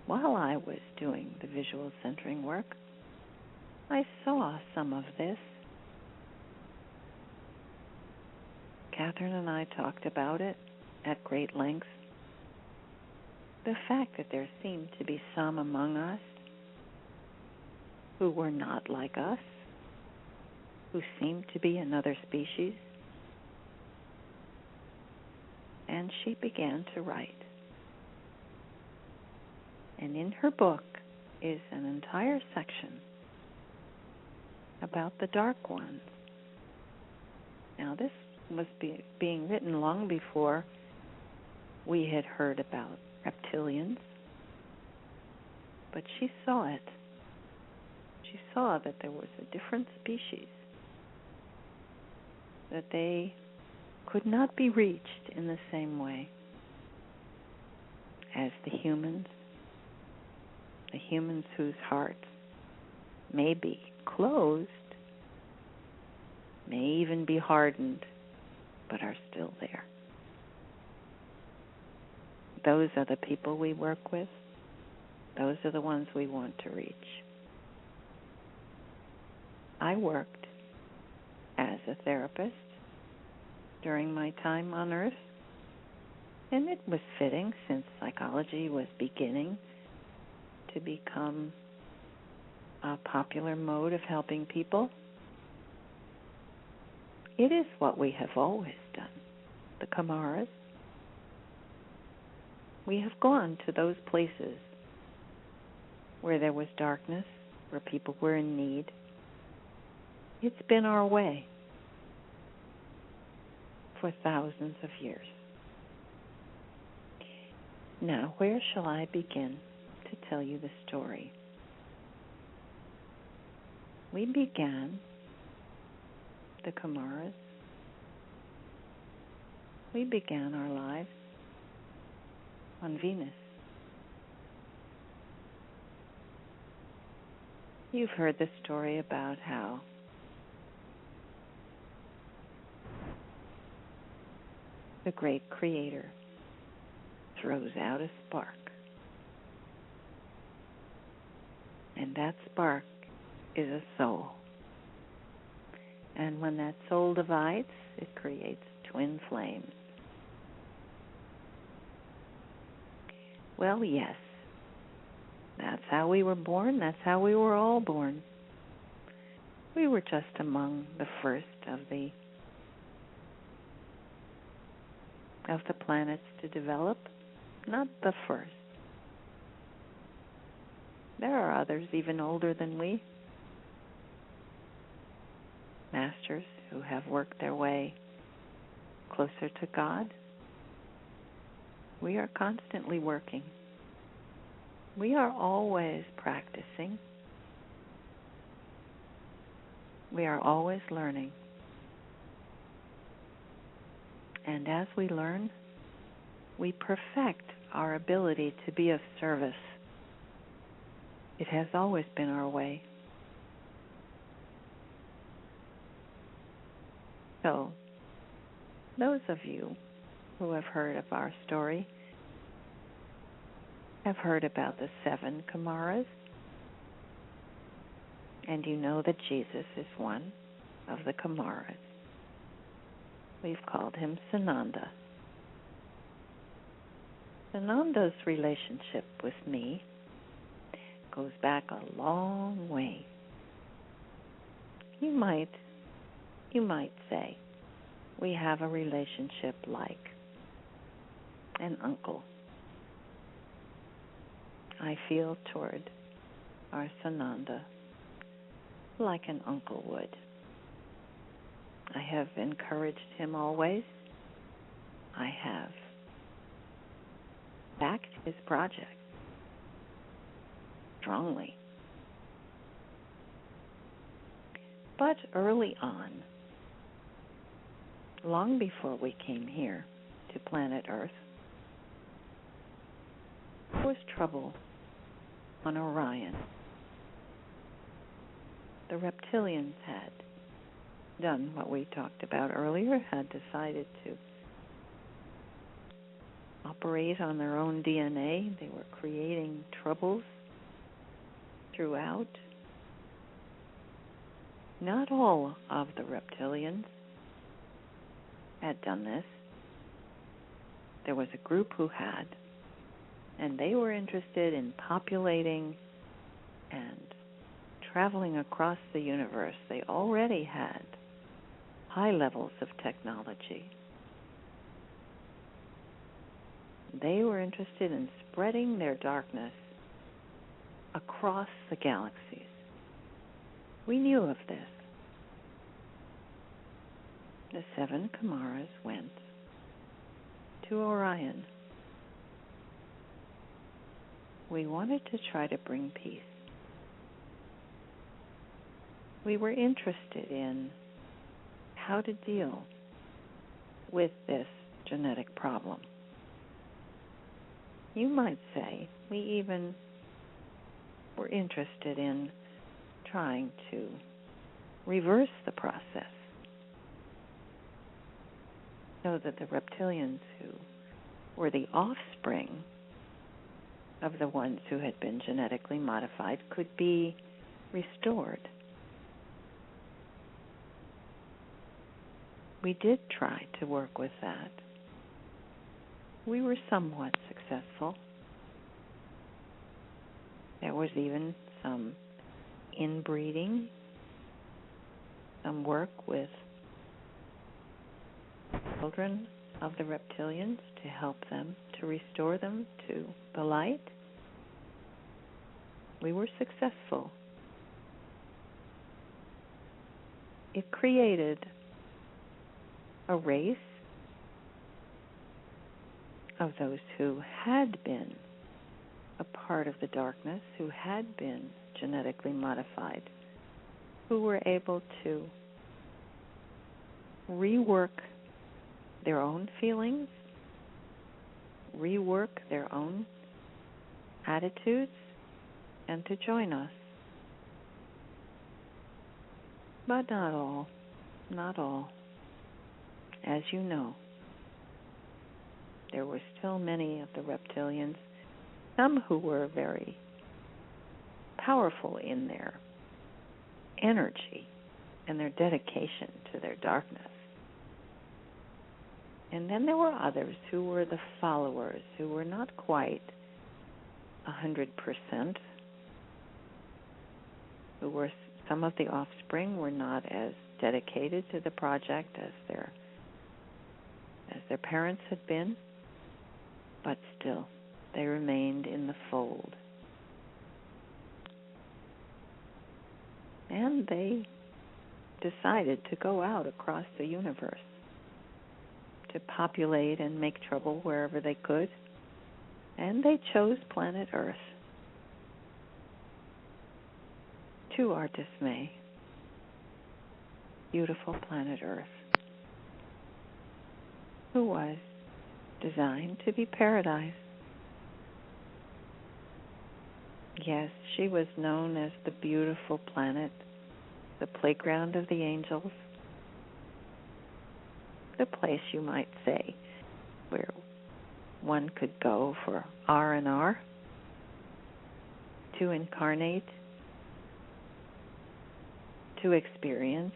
while I was doing the visual centering work, I saw some of this. Kathryn and I talked about it at great length. The fact that there seemed to be some among us who were not like us, who seemed to be another species. And she began to write. And in her book is an entire section about the dark ones. Now, this was being written long before we had heard about reptilians, but she saw it. She saw that there was a different species, that they could not be reached in the same way as the humans whose hearts may be closed, may even be hardened, but are still there. Those are the people we work with. Those are the ones we want to reach. I worked as a therapist during my time on Earth, and it was fitting since psychology was beginning to become a popular mode of helping people. It is what we have always done. The Kumaras. We have gone to those places where there was darkness, where people were in need. It's been our way for thousands of years. Now, where shall I begin to tell you the story? We began the Kumaras. We began our lives on Venus. You've heard the story about how the great Creator throws out a spark. And that spark is a soul. And when that soul divides, it creates twin flames. Well, yes, that's how we were born. That's how we were all born. We were just among the first of the planets to develop, not the first. There are others even older than we, masters who have worked their way closer to God. We are constantly working. We are always practicing. We are always learning. And as we learn, we perfect our ability to be of service. It has always been our way. So, those of you who have heard of our story have heard about the 7 Kumaras, and you know that Jesus is one of the Kumaras. We've called him Sananda. Sananda's relationship with me goes back a long way. You might You might say we have a relationship like an uncle. I feel toward our Sananda like an uncle would. I have encouraged him always. I have backed his project strongly. But early on, long before we came here to planet Earth, there was trouble on Orion. The reptilians had done what we talked about earlier, had decided to operate on their own DNA. They were creating troubles throughout. Not all of the reptilians had done this. There was a group who had, and they were interested in populating and traveling across the universe. They already had high levels of technology. They were interested in spreading their darkness across the galaxies. We knew of this. The 7 Kumaras went to Orion. We wanted to try to bring peace. We were interested in how to deal with this genetic problem. You might say we even were interested in trying to reverse the process so that the reptilians who were the offspring of the ones who had been genetically modified could be restored. We did try to work with that. We were somewhat successful. There was even some inbreeding, some work with children of the reptilians to help them, to restore them to the light. We were successful. It created a race of those who had been a part of the darkness, who had been genetically modified, who were able to rework their own feelings, rework their own attitudes, and to join us. But not all. Not all. As you know, there were still many of the reptilians, some who were very powerful in their energy and their dedication to their darkness. And then there were others who were the followers, who were not quite 100%, who were, some of the offspring were not as dedicated to the project as their parents had been, but still, they remained in the fold. And they decided to go out across the universe to populate and make trouble wherever they could. And they chose planet Earth. To our dismay. Beautiful planet Earth, who was designed to be paradise. Yes, she was known as the beautiful planet, the playground of the angels, the place, you might say, where one could go for R&R, to incarnate, to experience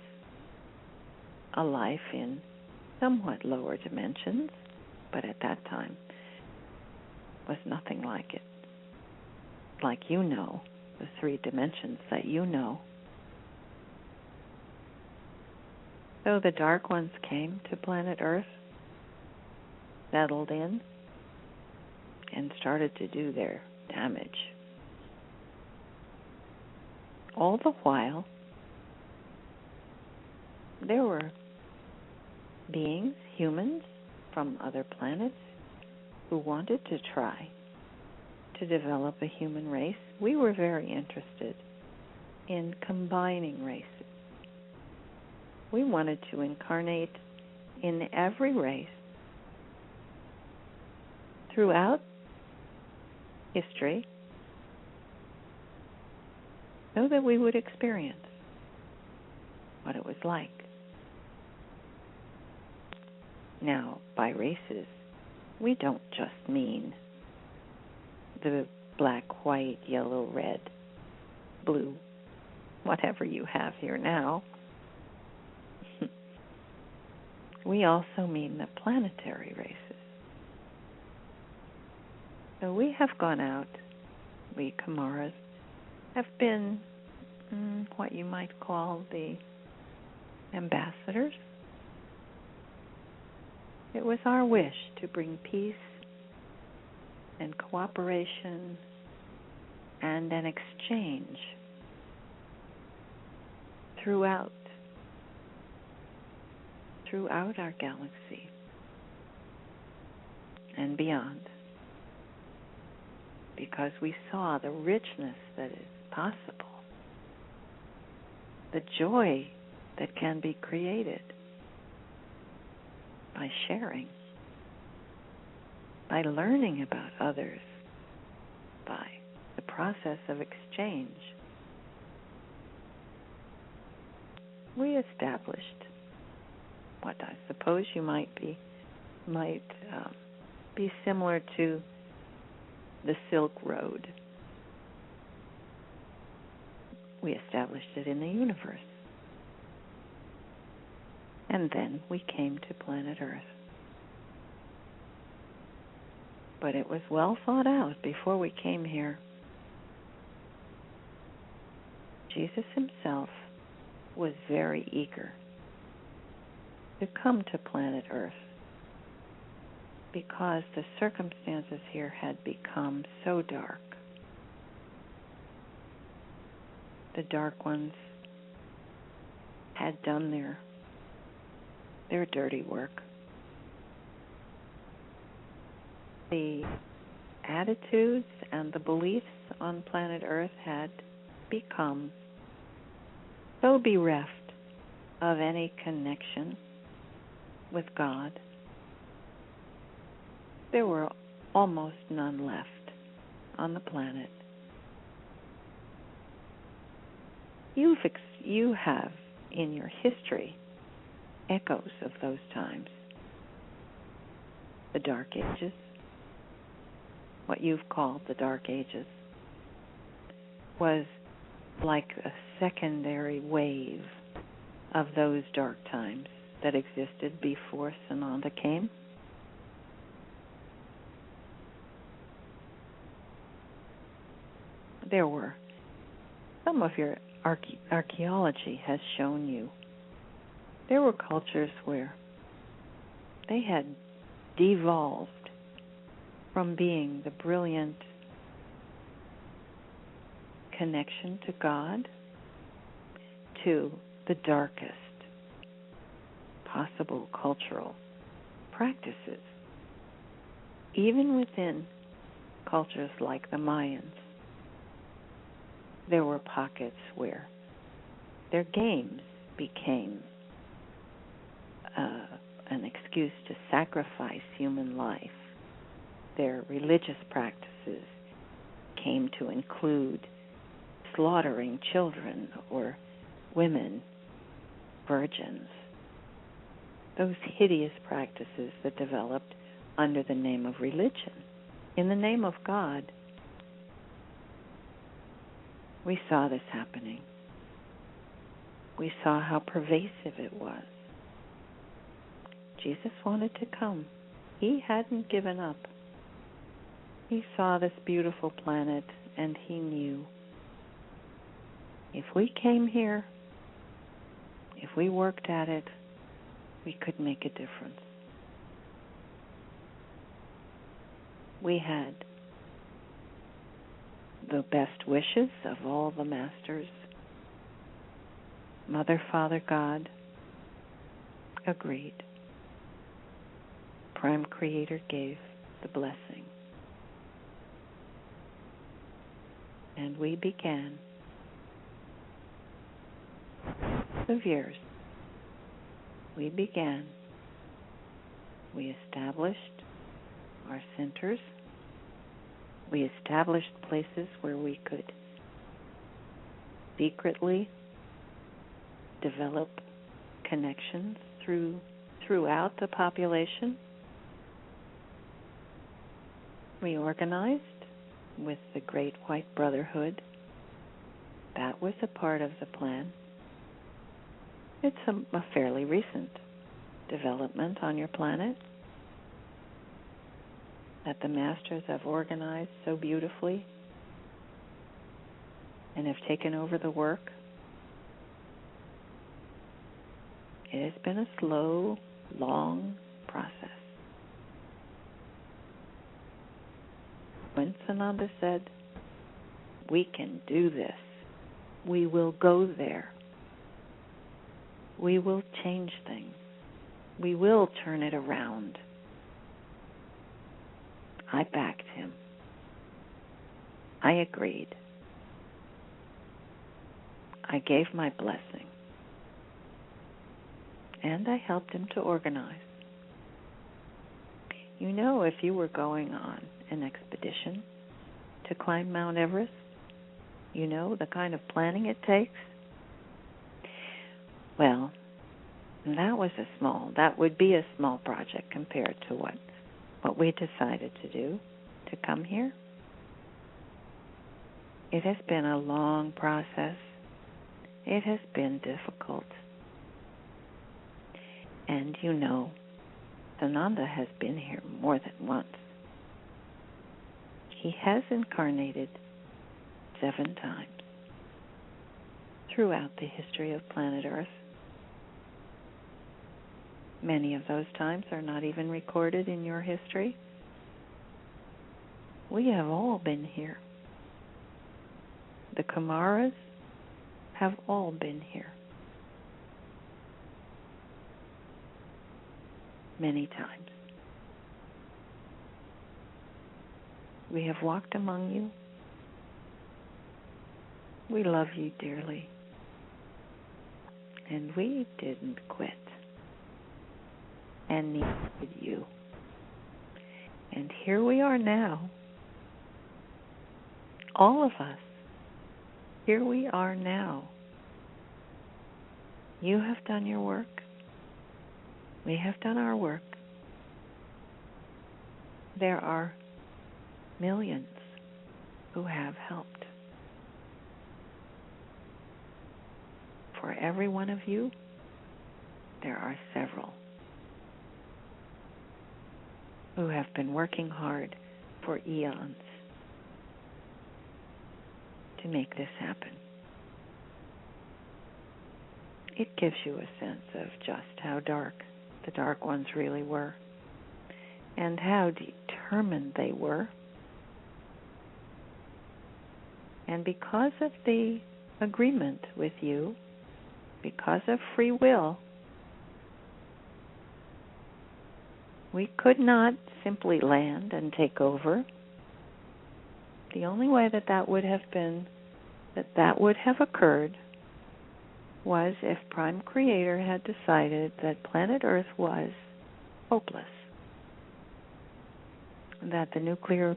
a life in somewhat lower dimensions, but at that time was nothing like it. Like you know, the 3 dimensions that you know. So the dark ones came to planet Earth, settled in, and started to do their damage. All the while, there were beings, humans from other planets, who wanted to try to develop a human race. We were very interested in combining races. We wanted to incarnate in every race throughout history so that we would experience what it was like. Now, by races, we don't just mean the black, white, yellow, red, blue, whatever you have here now. We also mean the planetary races. So we have gone out, we Kumaras have been what you might call the ambassadors. It was our wish to bring peace and cooperation and an exchange throughout our galaxy and beyond, because we saw the richness that is possible, the joy that can be created by sharing, by learning about others, by the process of exchange. We established what I suppose you might be similar to the Silk Road. We established it in the universe. And then we came to planet Earth. But it was well thought out before we came here. Jesus himself was very eager to come to planet Earth because the circumstances here had become so dark. The dark ones had done their dirty work. The attitudes and the beliefs on planet Earth had become so bereft of any connection with God. There were almost none left on the planet. You have in your history echoes of those times. The Dark Ages, what you've called the Dark Ages, was like a secondary wave of those dark times that existed before Sananda came. There were, some of your archaeology has shown you, there were cultures where they had devolved from being the brilliant connection to God to the darkest possible cultural practices, even within cultures like the Mayans. There were pockets where their games became an excuse to sacrifice human life. Their religious practices came to include slaughtering children or women, virgins. Those hideous practices that developed under the name of religion. In the name of God, we saw this happening. We saw how pervasive it was. Jesus wanted to come. He hadn't given up. He saw this beautiful planet, and he knew if we came here, if we worked at it, we could make a difference. We had the best wishes of all the masters. Mother, Father, God agreed. Prime Creator gave the blessing. And we began of years. We established our centers. We established places where we could secretly develop connections throughout the population. We organized with the Great White Brotherhood. That was a part of the plan. It's a fairly recent development on your planet that the Masters have organized so beautifully and have taken over the work. It has been a slow, long process. When Sananda said, "We can do this. We will go there. We will change things. We will turn it around," I backed him. I agreed. I gave my blessing. And I helped him to organize. You know, if you were going on an expedition to climb Mount Everest, you know the kind of planning it takes? Well, that would be a small project compared to what we decided to do, to come here. It has been a long process. It has been difficult. And you know, Sananda has been here more than once. He has incarnated 7 times throughout the history of planet Earth. Many of those times are not even recorded in your history. We have all been here. The Kumaras have all been here. Many times. We have walked among you. We love you dearly. And we didn't quit. And neither did you. And here we are now. All of us. Here we are now. You have done your work. We have done our work. There are millions who have helped. For every one of you, there are several who have been working hard for eons to make this happen. It gives you a sense of just how dark the Dark Ones really were, and how determined they were. And because of the agreement with you, because of free will, we could not simply land and take over. The only way that would have occurred was if Prime Creator had decided that planet Earth was hopeless, that the nuclear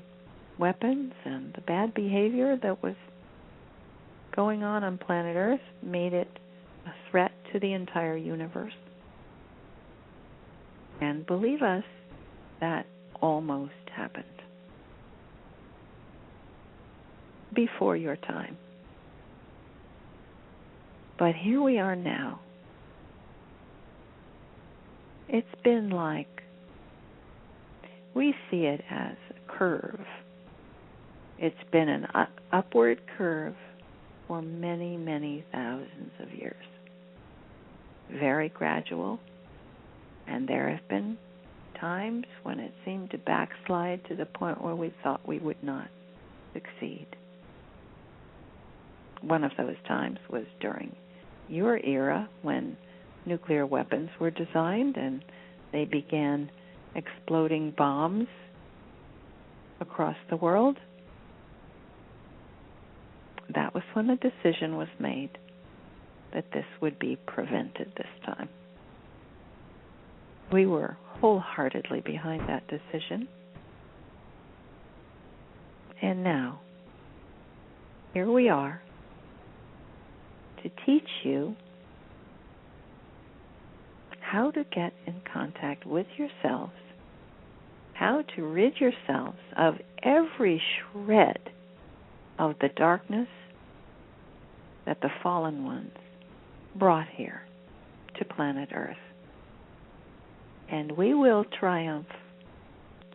weapons and the bad behavior that was going on planet Earth made it a threat to the entire universe. And believe us, that almost happened before your time. But here we are now. It's been like, we see it as a curve. It's been an upward curve for many, many thousands of years. Very gradual, And there have been times when it seemed to backslide to the point where we thought we would not succeed. One of those times was during your era when nuclear weapons were designed and they began exploding bombs across the world. That was when the decision was made that this would be prevented this time. We were wholeheartedly behind that decision. And now, here we are to teach you how to get in contact with yourselves, how to rid yourselves of every shred of the darkness that the fallen ones brought here to planet Earth. And we will triumph.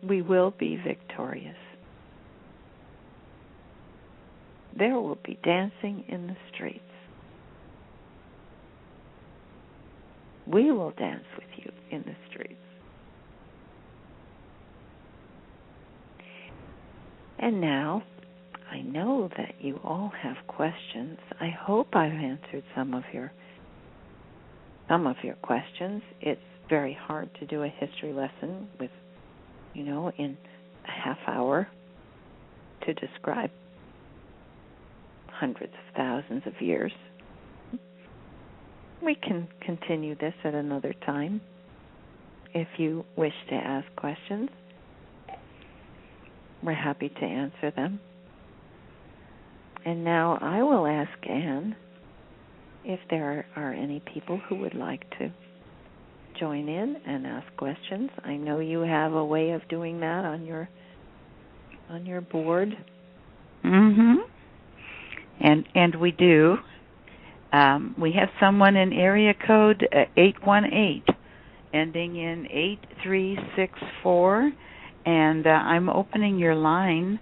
We will be victorious. There will be dancing in the streets. We will dance with you in the streets. And now, I know that you all have questions. I hope I've answered some of your questions. It's very hard to do a history lesson with, in a half hour to describe hundreds of thousands of years. We can continue this at another time if you wish to ask questions. We're happy to answer them. And now I will ask Anne if there are any people who would like to join in and ask questions. I know you have a way of doing that on your board. Mhm. And we do. We have someone in area code 818, ending in 8364, and I'm opening your line.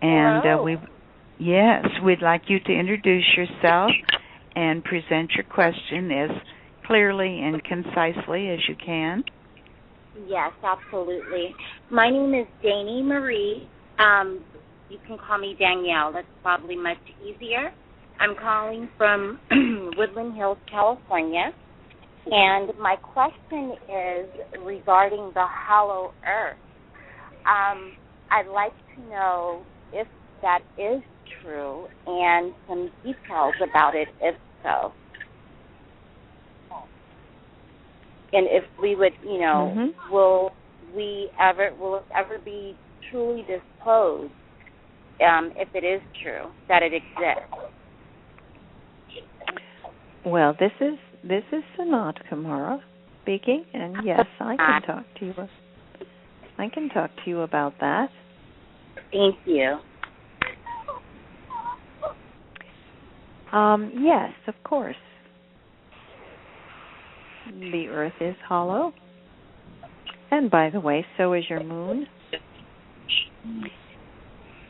And we'd like you to introduce yourself and present your question as clearly and concisely as you can. Yes, absolutely. My name is Dani Marie. You can call me Danielle. That's probably much easier. I'm calling from Woodland Hills, California. And my question is regarding the hollow earth. I'd like to know if that is true and some details about it, if so. And if we would, will it ever be truly disclosed, if it is true that it exists? Well, this is Sanat Kumara speaking, and yes, I can talk to you. I can talk to you about that. Thank you. Yes, of course. The Earth is hollow, and by the way, so is your moon.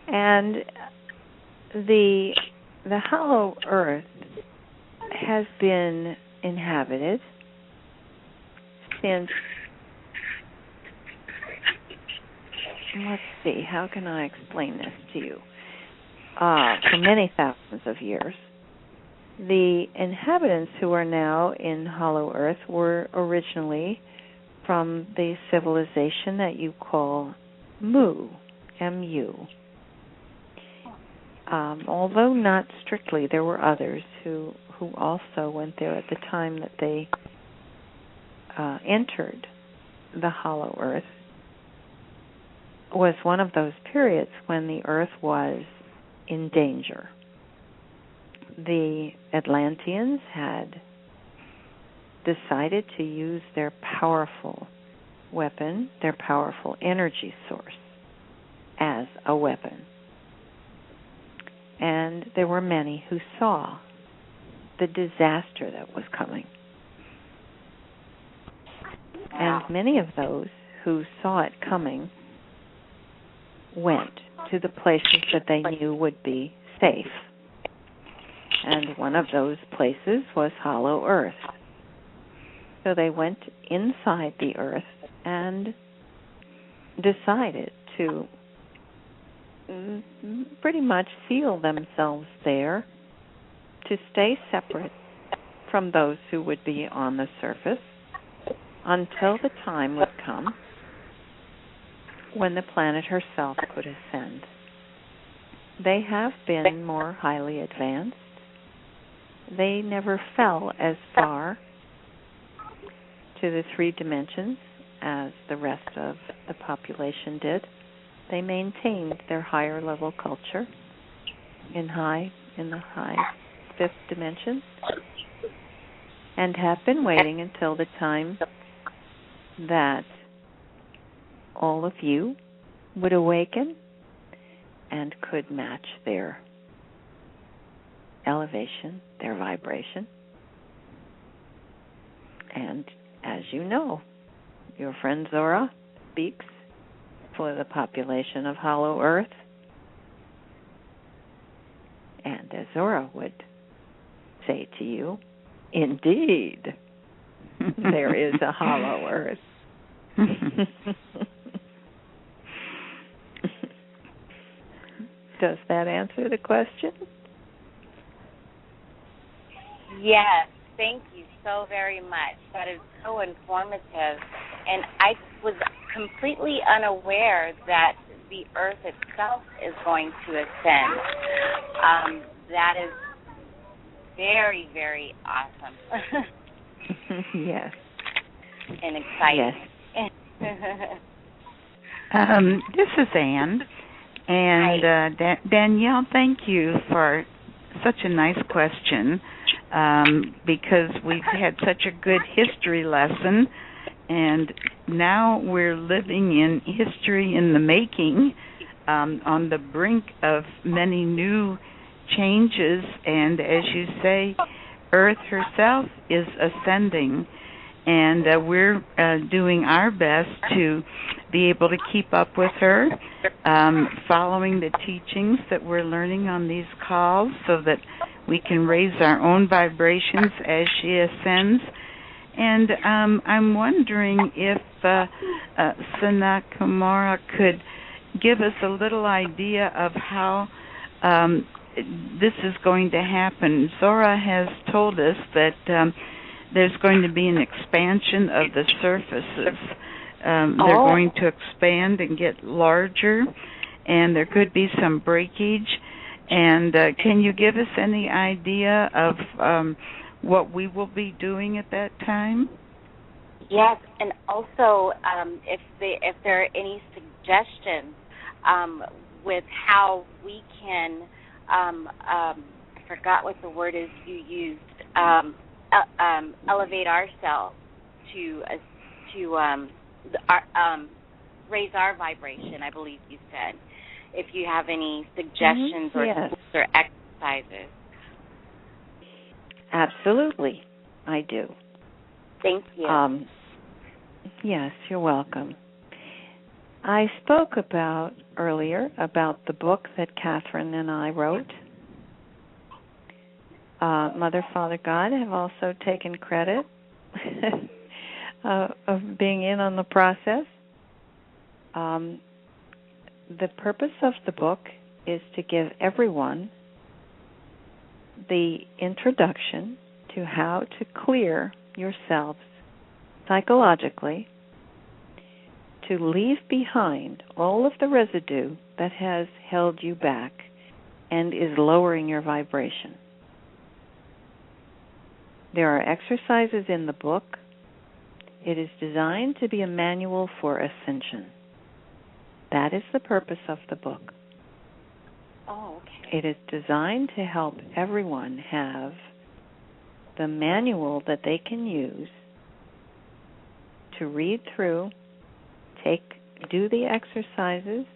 And the hollow Earth has been inhabited since, let's see, how can I explain this to you? For many thousands of years. The inhabitants who are now in Hollow Earth were originally from the civilization that you call Mu, M-U. Although not strictly, there were others who also went there at the time that they entered the Hollow Earth. Was one of those periods when the Earth was in danger. The Atlanteans had decided to use their powerful weapon, their powerful energy source, as a weapon. And there were many who saw the disaster that was coming. And many of those who saw it coming went to the places that they knew would be safe. And one of those places was Hollow Earth. So they went inside the earth and decided to pretty much seal themselves there, to stay separate from those who would be on the surface until the time would come when the planet herself could ascend. They have been more highly advanced. They never fell as far to the 3 dimensions as the rest of the population did. They maintained their higher level culture in the high 5th dimension, and have been waiting until the time that all of you would awaken and could match their elevation, their vibration. And as you know, your friend Zora speaks for the population of Hollow Earth. And as Zora would say to you, indeed, there is a Hollow Earth. Does that answer the question? Yes, thank you so very much. That is so informative. And I was completely unaware that the Earth itself is going to ascend. That is very, very awesome. Yes. And exciting. Yes. This is Anne. And Danielle, thank you for such a nice question, because we've had such a good history lesson, and now we're living in history in the making, on the brink of many new changes, and as you say, Earth herself is ascending, and we're doing our best to be able to keep up with her, following the teachings that we're learning on these calls so that we can raise our own vibrations as she ascends. And I'm wondering if Sanat Kumara could give us a little idea of how this is going to happen. Zora has told us that there's going to be an expansion of the surfaces. They're going to expand and get larger, and there could be some breakage. And can you give us any idea of what we will be doing at that time? Yes, and also if there are any suggestions with how we can, I forgot what the word is you used, elevate ourselves to raise our vibration, I believe you said. If you have any suggestions or tools or exercises. Absolutely, I do. Thank you. Yes, you're welcome. I spoke earlier about the book that Kathryn and I wrote. Mother, Father, God have also taken credit of being in on the process. The purpose of the book is to give everyone the introduction to how to clear yourselves psychologically, to leave behind all of the residue that has held you back and is lowering your vibration. There are exercises in the book. It is designed to be a manual for ascension. That is the purpose of the book. Oh, okay. It is designed to help everyone have the manual that they can use to read through, do the exercises,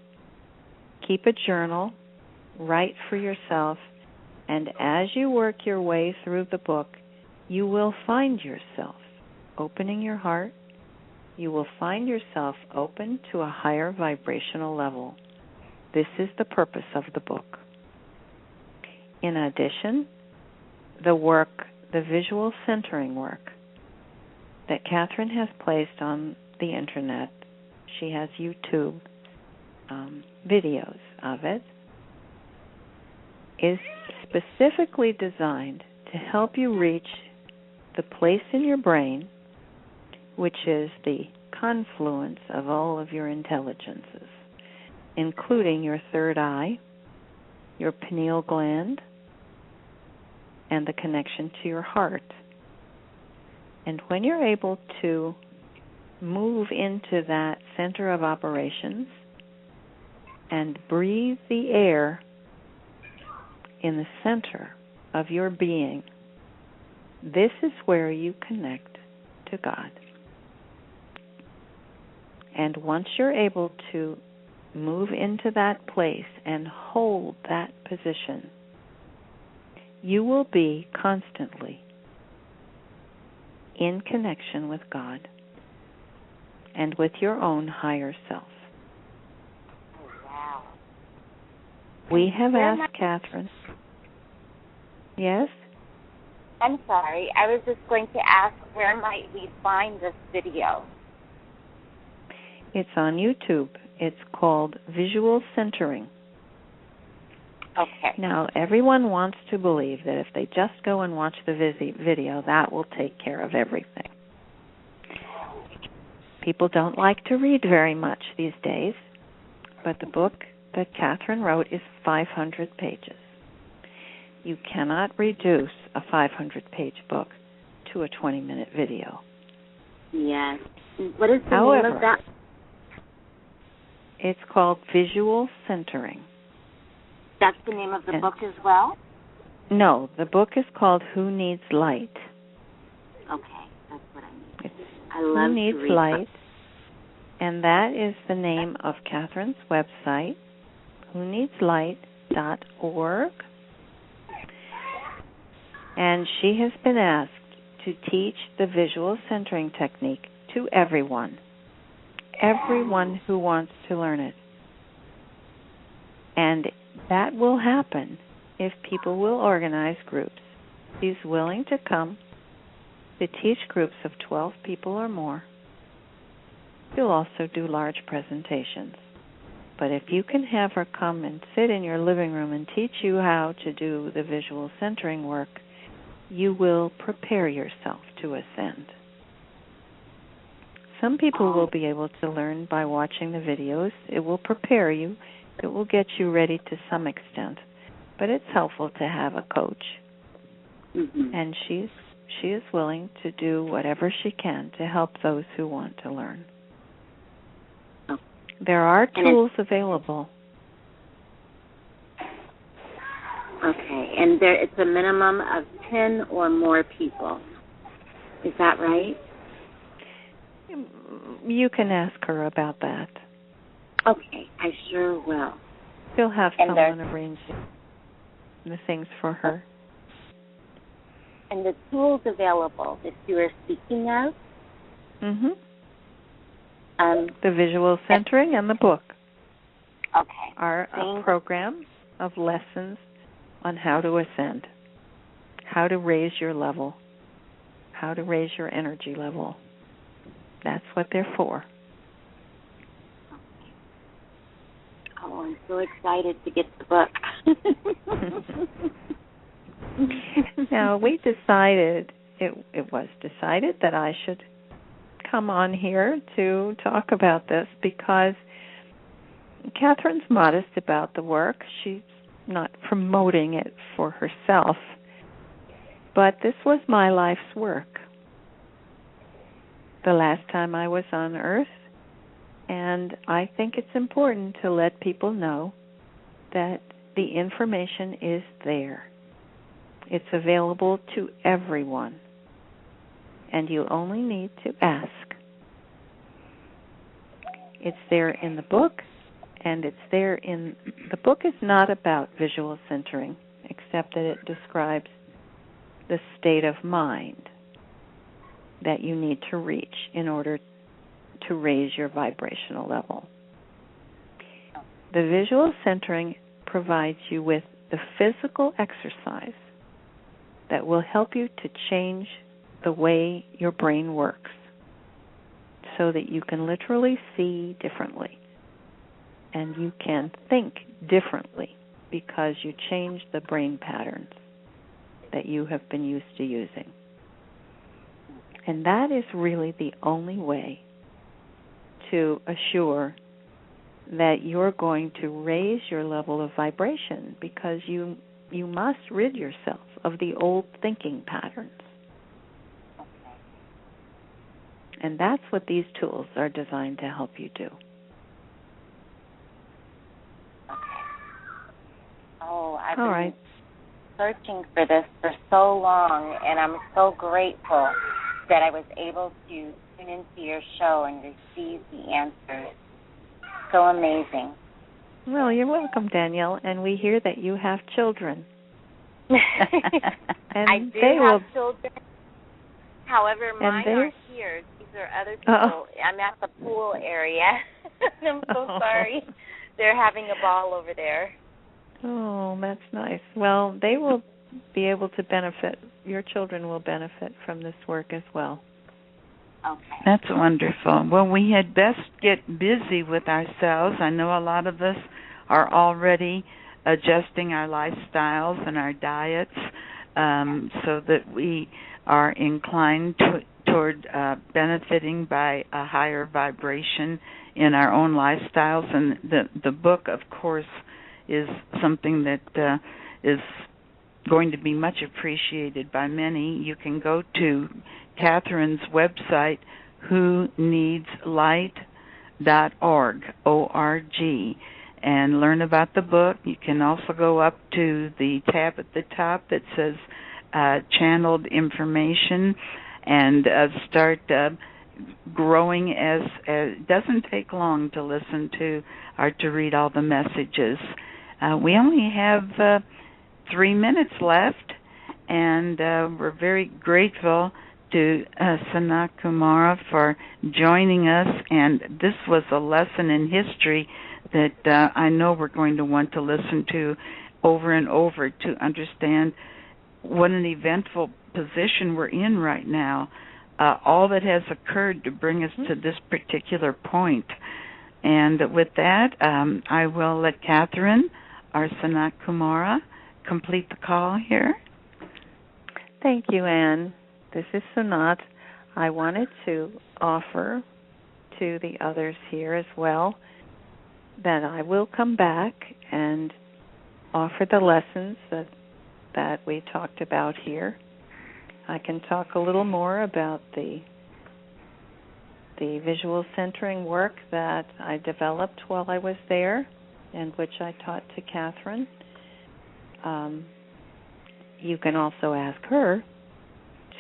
keep a journal, write for yourself, and as you work your way through the book, you will find yourself opening your heart. You will find yourself open to a higher vibrational level. This is the purpose of the book. In addition, the visual centering work that Kathryn has placed on the internet. She has YouTube videos of it, is specifically designed to help you reach the place in your brain which is the confluence of all of your intelligences, including your third eye, your pineal gland, and the connection to your heart. And when you're able to move into that center of operations and breathe the air in the center of your being, this is where you connect to God. And once you're able to move into that place and hold that position, you will be constantly in connection with God and with your own higher self. Wow. We have asked Kathryn. Yes? I'm sorry. I was just going to ask, where might we find this video? It's on YouTube. It's called Visual Centering. Okay. Now, everyone wants to believe that if they just go and watch the video, that will take care of everything. People don't like to read very much these days, but the book that Kathryn wrote is 500 pages. You cannot reduce a 500-page book to a 20-minute video. Yes. What is the However, name of that? It's called Visual Centering. That's the name of the book as well? No, the book is called Who Needs Light. Okay, that's what I need. It's I love Who Needs to read Light, books. and that is the name of Kathryn's website, whoneedslight.org. And she has been asked to teach the visual centering technique to everyone who wants to learn it. And that will happen if people will organize groups. She's willing to come to teach groups of 12 people or more. She'll also do large presentations. But if you can have her come and sit in your living room and teach you how to do the visual centering work, you will prepare yourself to ascend. Some people will be able to learn by watching the videos. It will prepare you. It will get you ready to some extent. But it's helpful to have a coach. Mm-hmm. And she is willing to do whatever she can to help those who want to learn. Oh. There are tools available. Okay, and it's a minimum of 10 or more people. Is that right? You can ask her about that. Okay, I sure will. She'll have someone arranging the things for her. And the tools available that you are speaking of? Mm-hmm. The visual centering and the book are a program of lessons on how to ascend, how to raise your level, how to raise your energy level. That's what they're for. Oh, I'm so excited to get the book. Now, we decided, it was decided that I should come on here to talk about this because Kathryn's modest about the work. She's not promoting it for herself, but this was my life's work. The last time I was on Earth, and I think it's important to let people know that the information is there. It's available to everyone, and you only need to ask. It's there in the book, and it's there in... The book is not about visual centering, except that it describes the state of mind that you need to reach in order to raise your vibrational level. The visual centering provides you with the physical exercise that will help you to change the way your brain works so that you can literally see differently and you can think differently because you change the brain patterns that you have been used to using. And that is really the only way to assure that you're going to raise your level of vibration, because you must rid yourself of the old thinking patterns. And that's what these tools are designed to help you do. Oh, I've been searching for this for so long, and I'm so grateful that I was able to tune into your show and receive the answers. So amazing. Well, you're welcome, Danielle. And we hear that you have children. And I do have children. However, mine aren't here. These are other people. I'm at the pool area. I'm so sorry. They're having a ball over there. Oh, that's nice. Well, they will be able to benefit. Your children will benefit from this work as well. Okay. That's wonderful. Well, we had best get busy with ourselves. I know a lot of us are already adjusting our lifestyles and our diets so that we are inclined toward benefiting by a higher vibration in our own lifestyles. And the book, of course, is something that is going to be much appreciated by many. You can go to Kathryn's website, whoneedslight.org, O-R-G, and learn about the book. You can also go up to the tab at the top that says channeled information and start growing as it doesn't take long to listen to or to read all the messages. We only have 3 minutes left, and we're very grateful to Sanat Kumara for joining us, and this was a lesson in history that I know we're going to want to listen to over and over to understand what an eventful position we're in right now, all that has occurred to bring us to this particular point. And with that, I will let Kathryn, our Sanat Kumara, complete the call here. Thank you, Anne. This is Sanat. I wanted to offer to the others here as well that I will come back and offer the lessons that we talked about here. I can talk a little more about the visual centering work that I developed while I was there and which I taught to Kathryn. You can also ask her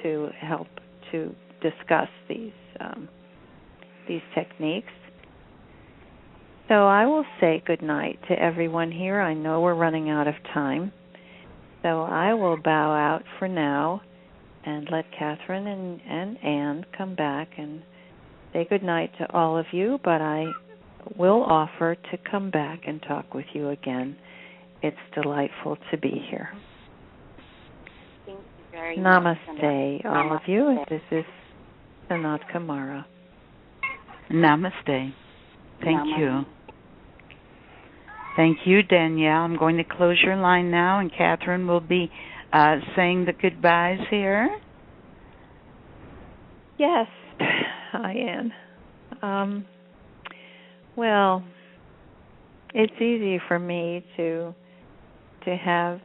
to help to discuss these techniques. So I will say good night to everyone here. I know we're running out of time. So I will bow out for now and let Kathryn and Anne come back and say good night to all of you, but I will offer to come back and talk with you again. It's delightful to be here. Thank you very Namaste, much. all of you. This is Sanat Kumara. Namaste. Thank you. Thank you, Danielle. I'm going to close your line now, and Kathryn will be saying the goodbyes here. Yes. Hi, Anne. Well, it's easy for me to have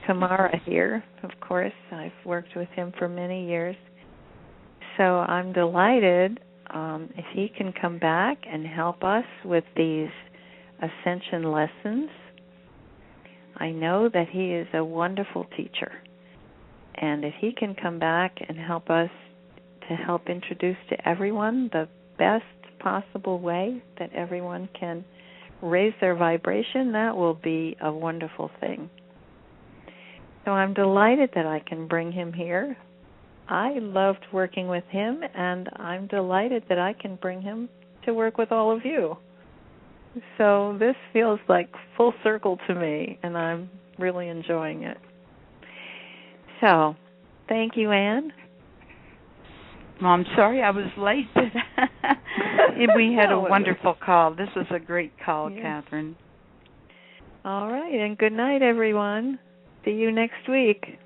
Kumara here. Of course, I've worked with him for many years. So I'm delighted if he can come back and help us with these ascension lessons. I know that he is a wonderful teacher. And if he can come back and help us to help introduce to everyone the best possible way that everyone can raise their vibration, that will be a wonderful thing. So I'm delighted that I can bring him here. I loved working with him, and I'm delighted that I can bring him to work with all of you. So this feels like full circle to me, and I'm really enjoying it. So thank you, Anne. Well, I'm sorry I was late. We had a wonderful call. This was a great call, Kathryn. All right, and good night, everyone. See you next week.